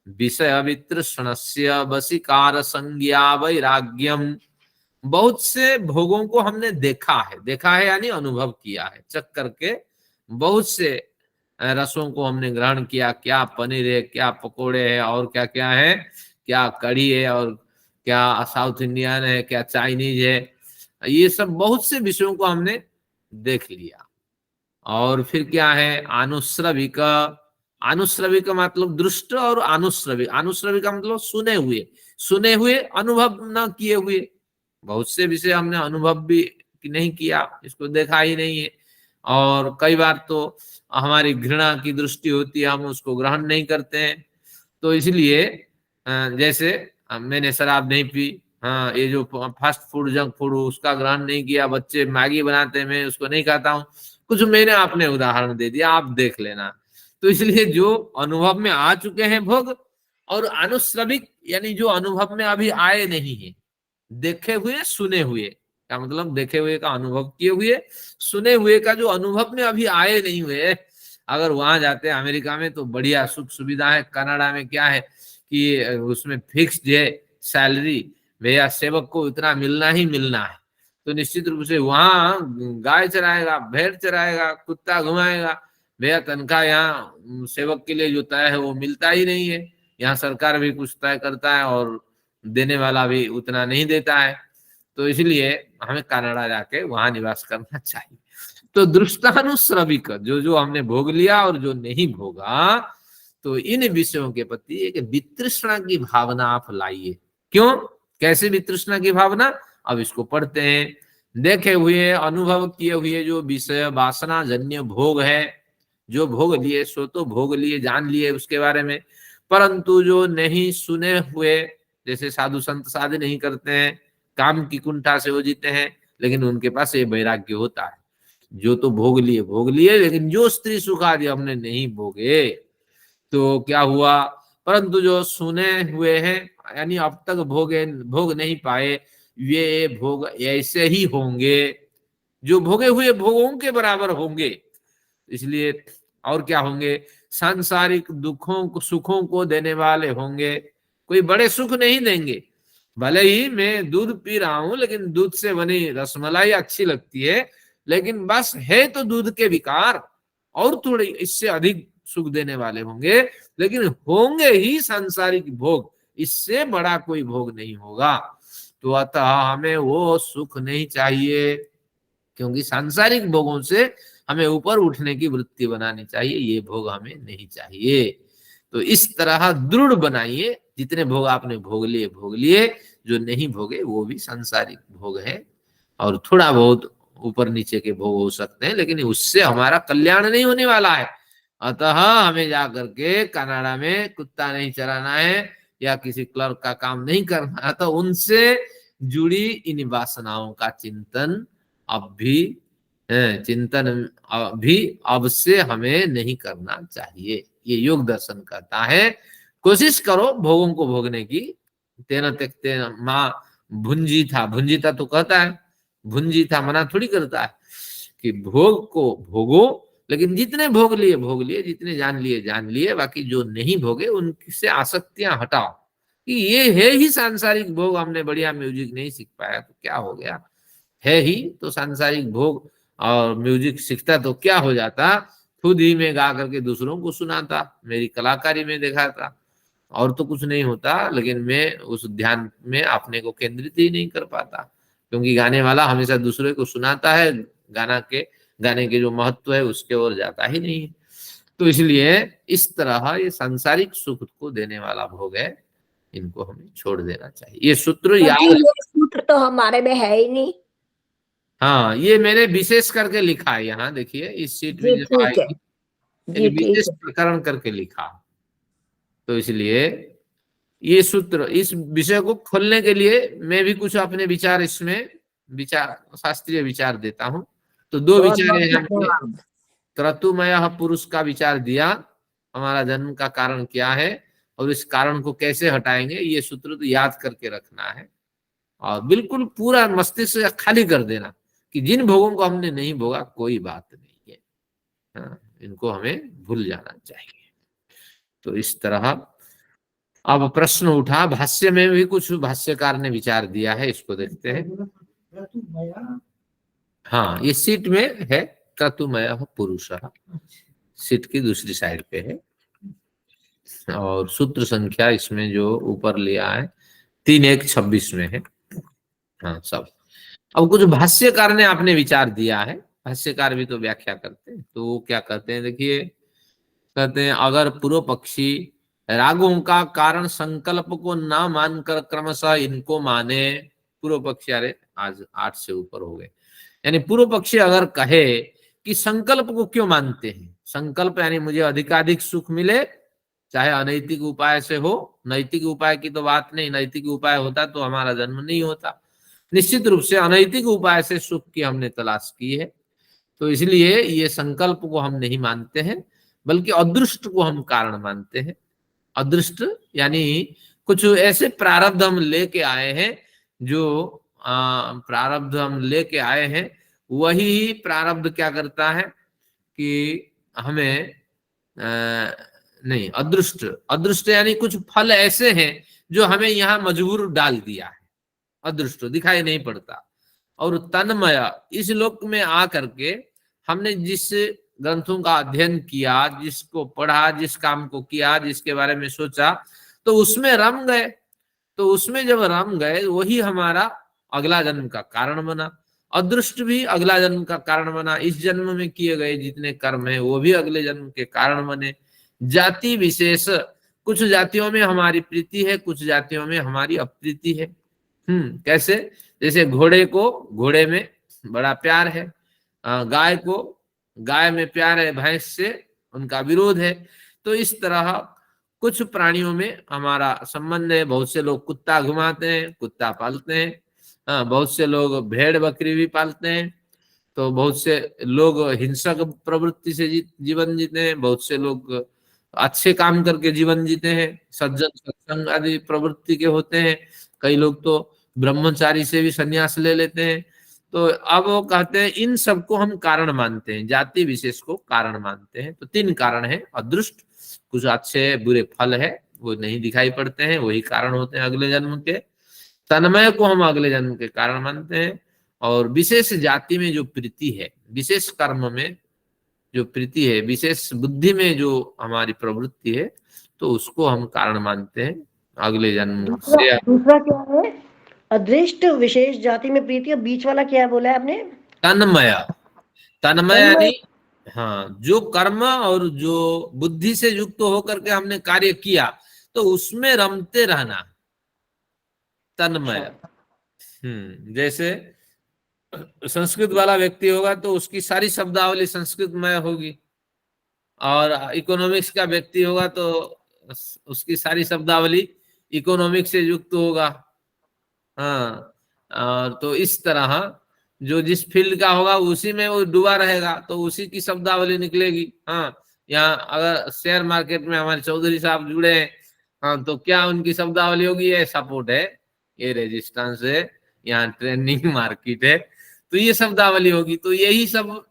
विषय वितृष्णस्य वशीकार संज्ञा वैराग्यम। बहुत से भोगों को हमने देखा है यानी अनुभव किया है, चक करके बहुत से रसों को हमने ग्रहण किया, क्या पनीर है, क्या पकोड़े है, और क्या क्या है, क्या कढ़ी है, और क्या साउथ इंडियन है, क्या चाइनीज है, ये सब बहुत से विषयों को हमने देख लिया। और फिर क्या है, अनुश्रविक। अनुश्रविक मतलब दृष्ट और अनुश्रविक। अनुश्रविक मतलब सुने हुए अनुभव न किए हुए। बहुत से विषय हमने अनुभव भी नहीं किया, इसको देखा ही नहीं है, और कई बार तो हमारी घृणा की दृष्टि होती है, हम उसको ग्रहण नहीं करते हैं। तो इसलिए जैसे मैंने शराब नहीं पी, हाँ, ये जो फास्ट फूड जंक फूड उसका ग्रहण नहीं किया, बच्चे मैगी बनाते हैं, मैं उसको नहीं खाता हूँ, कुछ मैंने आपने उदाहरण दे दिया, आप देख लेना। तो इसलिए जो अनुभव में आ चुके हैं भोग, और अनुश्रविक यानी जो अनुभव में अभी आए नहीं है, देखे हुए सुने हुए, क्या मतलब, देखे हुए का अनुभव किए हुए, सुने हुए का जो अनुभव में अभी आए नहीं हुए। अगर वहां जाते हैं अमेरिका में तो बढ़िया सुख सुविधा है, कनाडा में क्या है कि उसमें फिक्स्ड है सैलरी, भैया सेवक को इतना मिलना ही मिलना है, तो निश्चित रूप से वहां गाय चराएगा, भेड़ चराएगा, कुत्ता घुमाएगा, भैया तनख्वाह यहाँ सेवक के लिए जो तय है वो मिलता ही नहीं है। यहाँ सरकार भी कुछ तय करता है और देने वाला भी उतना नहीं देता है, तो इसलिए हमें कनाडा जाके वहां निवास करना चाहिए। तो दृष्टानुश्रविक, जो जो हमने भोग लिया और जो नहीं भोगा, तो इन विषयों के प्रति एक वितृष्णा की भावना आप लाइए। क्यों, कैसे वितृष्णा की भावना, अब इसको पढ़ते हैं। देखे हुए अनुभव किए हुए जो विषय वासना जन्य भोग है, जो भोग लिए सो तो भोग लिए, जान लिए उसके बारे में, परंतु जो नहीं सुने हुए, जैसे साधु संत शादी नहीं करते हैं, काम की कुंठा से वो जीते हैं, लेकिन उनके पास ये वैराग्य होता है, जो तो भोग लिए, लेकिन जो स्त्री सुख आदि हमने नहीं भोगे, तो क्या हुआ, परंतु जो सुने हुए हैं यानी अब तक भोग नहीं पाए, वे भोग ऐसे ही होंगे जो भोगे हुए भोगों के बराबर होंगे। इसलिए और क्या होंगे, सांसारिक दुखों सुखों को देने वाले होंगे, कोई बड़े सुख नहीं देंगे। भले ही मैं दूध पी रहा हूं, लेकिन दूध से बनी रसमलाई अच्छी लगती है, लेकिन बस है तो दूध के विकार, और थोड़े इससे अधिक सुख देने वाले होंगे, लेकिन होंगे ही सांसारिक भोग, इससे बड़ा कोई भोग नहीं होगा। तो अतः हमें वो सुख नहीं चाहिए, क्योंकि सांसारिक भोगों से हमें ऊपर उठने की वृत्ति बनानी चाहिए, ये भोग हमें नहीं चाहिए। तो इस तरह दृढ़ बनाइए, जितने भोग आपने भोग लिए, जो नहीं भोगे वो भी सांसारिक भोग है, और थोड़ा बहुत ऊपर नीचे के भोग हो सकते हैं, लेकिन उससे हमारा कल्याण नहीं होने वाला है। अतः हमें जाकर के कनाडा में कुत्ता नहीं चराना है, या किसी क्लर्क का काम नहीं करना है, तो उनसे जुड़ी इन वासनाओं का चिंतन अब से हमें नहीं करना चाहिए। ये योग दर्शन कहता है। कोशिश करो भोगों को भोगने की। तेना त्यक्ते माँ भुंजीता तो कहता है, भुंजीता मना थोड़ी करता है कि भोग को भोगो, लेकिन जितने भोग लिए, जितने जान लिए, बाकी जो नहीं भोगे उनसे आसक्तियां हटाओ। कि ये है ही सांसारिक भोग, हमने बढ़िया म्यूजिक नहीं सीख पाया तो क्या हो गया, है ही तो सांसारिक भोग, और म्यूजिक सीखता तो क्या हो जाता, खुद ही में गा करके दूसरों को सुनाता, मेरी कलाकारी में देखा था। और तो कुछ नहीं होता, लेकिन मैं उस ध्यान में अपने को केंद्रित ही नहीं कर पाता, क्योंकि गाने वाला हमेशा दूसरे को सुनाता है, गाने के जो महत्व है उसके ओर जाता ही नहीं है। तो इसलिए इस तरह ये सांसारिक सुख को देने वाला भोग है, इनको हमें छोड़ देना चाहिए। ये सूत्र पर जी याद, ये सूत्र तो हमारे में है ही नहीं। हाँ ये मैंने विशेष करके लिखा है, यहाँ देखिए इस सीट में जी जब ठीक है, आएगी जी एक ठीक विशेष है। प्रकरण करके लिखा। तो इसलिए ये सूत्र, इस विषय को खोलने के लिए मैं भी कुछ अपने विचार इसमें, विचार शास्त्रीय विचार देता हूँ। तो दो बहुत विचार बहुत है हमने, धन्यवाद। क्रतुमय पुरुष का विचार दिया, हमारा जन्म का कारण क्या है और इस कारण को कैसे हटाएंगे, ये सूत्र तो याद करके रखना है और बिल्कुल पूरा मस्तिष्क खाली कर देना कि जिन भोगों को हमने नहीं भोगा कोई बात नहीं है, हाँ, इनको हमें भूल जाना चाहिए। तो इस तरह अब प्रश्न उठा, भाष्य में भी कुछ भाष्यकार ने विचार दिया है, इसको देखते हैं। हाँ ये सीट में है, क्रतुमय पुरुष सीट की दूसरी साइड पे है, और सूत्र संख्या इसमें जो ऊपर लिया है 3-1-26 में है। हाँ सब। अब कुछ भाष्यकार ने आपने विचार दिया है, भाष्यकार भी तो व्याख्या करते हैं, तो वो क्या कहते हैं देखिए, कहते हैं अगर पूर्व पक्षी रागों का कारण संकल्प को ना मानकर क्रमशः इनको माने, पूर्व पक्षी, अरे आज 8 से ऊपर हो गए, यानी पूर्व पक्षी अगर कहे कि संकल्प को क्यों मानते हैं, संकल्प यानी मुझे अधिकाधिक सुख मिले, चाहे अनैतिक उपाय से हो, नैतिक उपाय की तो बात नहीं, नैतिक उपाय होता तो हमारा जन्म नहीं होता, निश्चित रूप से अनैतिक उपाय से सुख की हमने तलाश की है, तो इसलिए ये संकल्प को हम नहीं मानते हैं, बल्कि अदृष्ट को हम कारण मानते हैं। अदृष्ट यानी कुछ ऐसे प्रारब्ध हम लेके आए हैं, जो प्रारब्ध हम लेके आए हैं, वही प्रारब्ध क्या करता है कि हमें नहीं, अदृष्ट, अदृष्ट यानी कुछ फल ऐसे हैं जो हमें यहाँ मजबूर डाल दिया है, अदृष्ट दिखाई नहीं पड़ता। और तन्मय, इस लोक में आकर के हमने जिस ग्रंथों का अध्ययन किया, जिसको पढ़ा, जिस काम को किया, जिसके बारे में सोचा, तो उसमें रम गए, तो उसमें जब रम गए वही हमारा अगला जन्म का कारण बना। अदृष्ट भी अगला जन्म का कारण बना, इस जन्म में किए गए जितने कर्म है वो भी अगले जन्म के कारण बने। जाति विशेष, कुछ जातियों में हमारी प्रीति है, कुछ जातियों में हमारी अप्रीति है। कैसे, जैसे घोड़े को घोड़े में बड़ा प्यार है, गाय को गाय में प्यार है, भैंस से उनका विरोध है। तो इस तरह कुछ प्राणियों में हमारा संबंध है, बहुत से लोग कुत्ता घुमाते हैं, कुत्ता पालते हैं, बहुत से लोग भेड़ बकरी भी पालते हैं, तो बहुत से लोग हिंसक प्रवृत्ति से जीवन जीते हैं, बहुत से लोग अच्छे काम करके जीवन जीते हैं, सज्जन सत्संग आदि प्रवृत्ति के होते हैं, कई लोग तो ब्रह्मचारी से भी संन्यास ले लेते हैं। तो अब वो कहते हैं इन सबको हम कारण मानते हैं, जाति विशेष को कारण मानते हैं। तो 3 कारण है, अदृष्ट, कुछ अच्छे बुरे फल है वो नहीं दिखाई पड़ते हैं, वही कारण होते हैं अगले जन्म के। तन्मय को हम अगले जन्म के कारण मानते हैं, और विशेष जाति में जो प्रीति है, विशेष कर्म में जो प्रीति है, विशेष बुद्धि में जो हमारी प्रवृत्ति है, तो उसको हम कारण मानते हैं अगले जन्म से। दूसरा क्या है, अदृष्ट, विशेष जाति में प्रीति, और बीच वाला क्या बोला है आपने? तन्मय, तन्मय यानी तन्मय। हाँ, जो कर्म और जो बुद्धि से युक्त होकर के हमने कार्य किया तो उसमें रमते रहना, तन्मय। जैसे संस्कृत वाला व्यक्ति होगा तो उसकी सारी शब्दावली संस्कृतमय होगी, और इकोनॉमिक्स का व्यक्ति होगा तो उसकी सारी शब्दावली इकोनॉमिक्स से युक्त होगा। हाँ, और तो इस तरह जो जिस फील्ड का होगा उसी में वो डूबा रहेगा, तो उसी की शब्दावली निकलेगी। हाँ, यहाँ अगर शेयर मार्केट में हमारे चौधरी साहब जुड़े हैं, हाँ, तो क्या उनकी शब्दावली होगी, ये सपोर्ट है, ये रेजिस्टेंस है, यहाँ ट्रेंडिंग मार्केट है, तो ये शब्दावली होगी। तो यही सब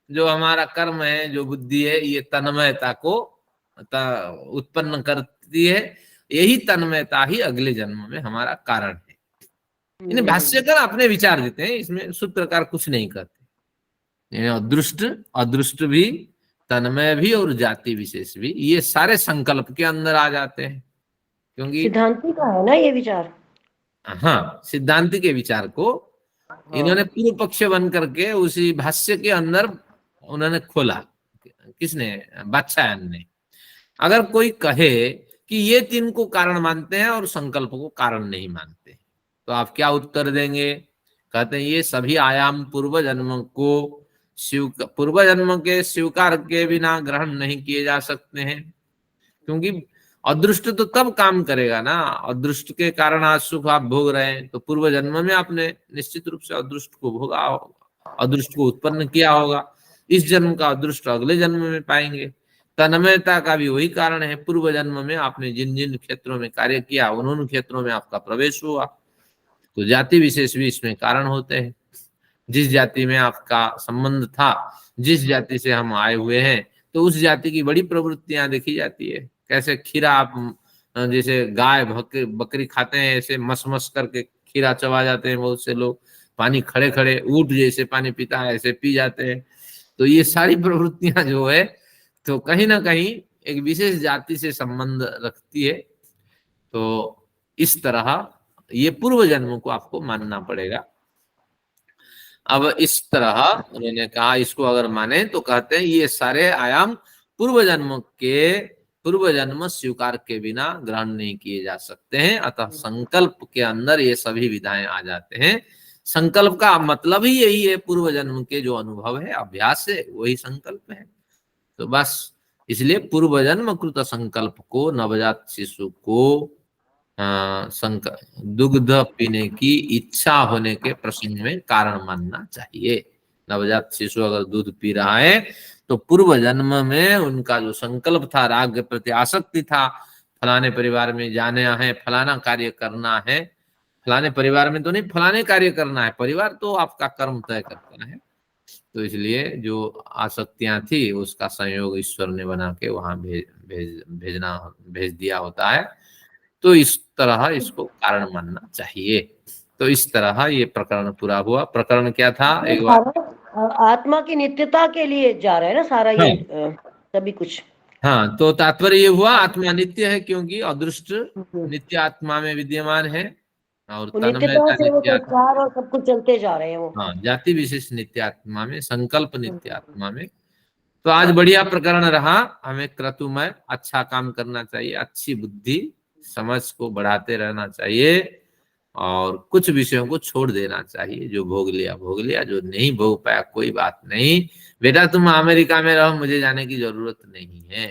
जो हमारा कर्म है, जो बुद्धि है, ये तन्मयता को उत्पन्न करती है, यही तन्मयता ही अगले जन्म में हमारा कारण है। इन्हें भाष्यकार अपने विचार देते हैं, इसमें सूत्रकार कुछ नहीं करते। अदृष्ट, अदृष्ट भी, तन्मय भी और जाति विशेष भी, ये सारे संकल्प के अंदर आ जाते हैं। क्योंकि सिद्धांति का है ना ये विचार। हाँ, सिद्धांति के विचार को इन्होंने पूर्व पक्ष बन करके उसी भाष्य के अंदर उन्होंने खोला। किसने? बादशाहन ने। अगर कोई कहे कि ये तीन को कारण मानते हैं और संकल्प को कारण नहीं मानते, तो आप क्या उत्तर देंगे? कहते हैं ये सभी आयाम पूर्व जन्म को पूर्व जन्म के स्वीकार के बिना ग्रहण नहीं किए जा सकते हैं, क्योंकि अदृष्ट तो तब काम करेगा ना। अदृष्ट के कारण आज सुख आप भोग रहे हैं, तो पूर्व जन्म में आपने निश्चित रूप से अदृष्ट को भोगा होगा, अदृष्ट को उत्पन्न किया होगा। इस जन्म का अदृष्ट अगले जन्म में पाएंगे। तन्मयता का भी वही कारण है, पूर्व जन्म में आपने जिन जिन क्षेत्रों में कार्य किया उन क्षेत्रों में आपका प्रवेश हुआ। तो जाति विशेष भी इसमें कारण होते हैं। जिस जाति में आपका संबंध था, जिस जाति से हम आए हुए हैं, तो उस जाति की बड़ी प्रवृत्तियां देखी जाती है। कैसे खीरा आप जैसे गाय बकरी खाते हैं, ऐसे मस मस करके खीरा चबा जाते हैं बहुत से लोग। पानी खड़े खड़े ऊंट जैसे पानी पीता है ऐसे पी जाते हैं। तो ये सारी प्रवृत्तियां जो है तो कहीं ना कहीं एक विशेष जाति से संबंध रखती है। तो इस तरह ये पूर्व जन्म को आपको मानना पड़ेगा। अब इस तरह उन्होंने कहा, इसको अगर माने तो कहते हैं ये सारे आयाम पूर्व जन्म स्वीकार के बिना ग्रहण नहीं किए जा सकते हैं। अतः संकल्प के अंदर ये सभी विधाएं आ जाते हैं। संकल्प का मतलब ही यही है, पूर्व जन्म के जो अनुभव है, अभ्यास है, वही संकल्प है। तो बस इसलिए पूर्व जन्म कृत संकल्प को नवजात शिशु को दुग्ध पीने की इच्छा होने के प्रसंग में कारण मानना चाहिए। नवजात शिशु अगर दूध पी रहा है तो पूर्व जन्म में उनका जो संकल्प था, राग के प्रति आसक्ति था, फलाने परिवार में जाना है, फलाना कार्य करना है। फलाने परिवार में तो नहीं, फलाने कार्य करना है। परिवार तो आपका कर्म तय करता है। तो इसलिए जो आसक्तियां थी उसका संयोग ईश्वर ने बना के वहां भेज दिया होता है। तो इस तरह इसको कारण मानना चाहिए। तो इस तरह ये प्रकरण पूरा हुआ। प्रकरण क्या था एक बार? आत्मा की नित्यता के लिए जा रहा है ना सारा ये सभी कुछ। हाँ, तो तात्पर्य ये हुआ आत्मा नित्य है, क्योंकि अदृष्ट नित्य आत्मा में विद्यमान है और नित्यता से वो संस्कार और सब कुछ चलते जा रहे हैं वो। हाँ, जाति विशेष नित्य आत्मा में, संकल्प नित्य आत्मा में। तो आज बढ़िया प्रकरण रहा। हमें क्रतुमय अच्छा काम करना चाहिए, अच्छी बुद्धि समझ को बढ़ाते रहना चाहिए और कुछ विषयों को छोड़ देना चाहिए। जो भोग लिया, जो नहीं भोग पाया कोई बात नहीं। बेटा तुम अमेरिका में रहो, मुझे जाने की जरूरत नहीं है।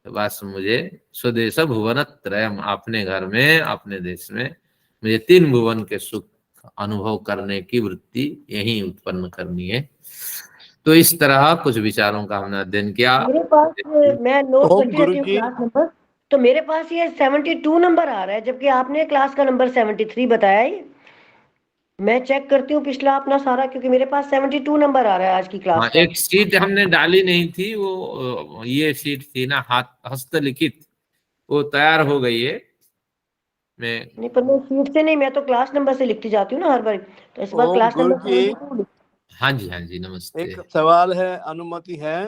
तो बस मुझे स्वदेश भुवन त्रयम, अपने घर में अपने देश में मुझे 3 भुवन के सुख अनुभव करने की वृत्ति यही उत्पन्न करनी है। तो इस तरह कुछ विचारों का हमने अध्ययन किया। मेरे पास मैं नोट करती रहती हूँ क्लास नंबर, तो मेरे पास ये 72 नंबर आ रहा है, जबकि आपने क्लास का नंबर 73 बताया है। मैं चेक करती हूँ पिछला अपना सारा, क्योंकि मेरे पास 72 नंबर आ रहा है आज की क्लास का। एक सीट हमने डाली नहीं थी, वो ये सीट थी ना हस्तलिखित, वो तैयार हो गई है। नहीं, पर मैं सीट से नहीं, मैं तो क्लास नंबर से लिखती जाती हूँ ना हर बार। तो इस बार क्लास नंबर 72। हाँ जी, हाँ जी, नमस्ते। एक सवाल है, अनुमति है?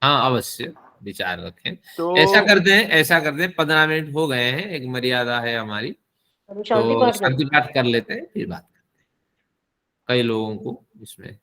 हाँ, अवश्य विचार रखें। तो ऐसा करते हैं 15 मिनट हो गए हैं, एक मर्यादा है हमारी, तो शांति पाठ कर लेते हैं, फिर बात करते हैं। कई लोगों को इसमें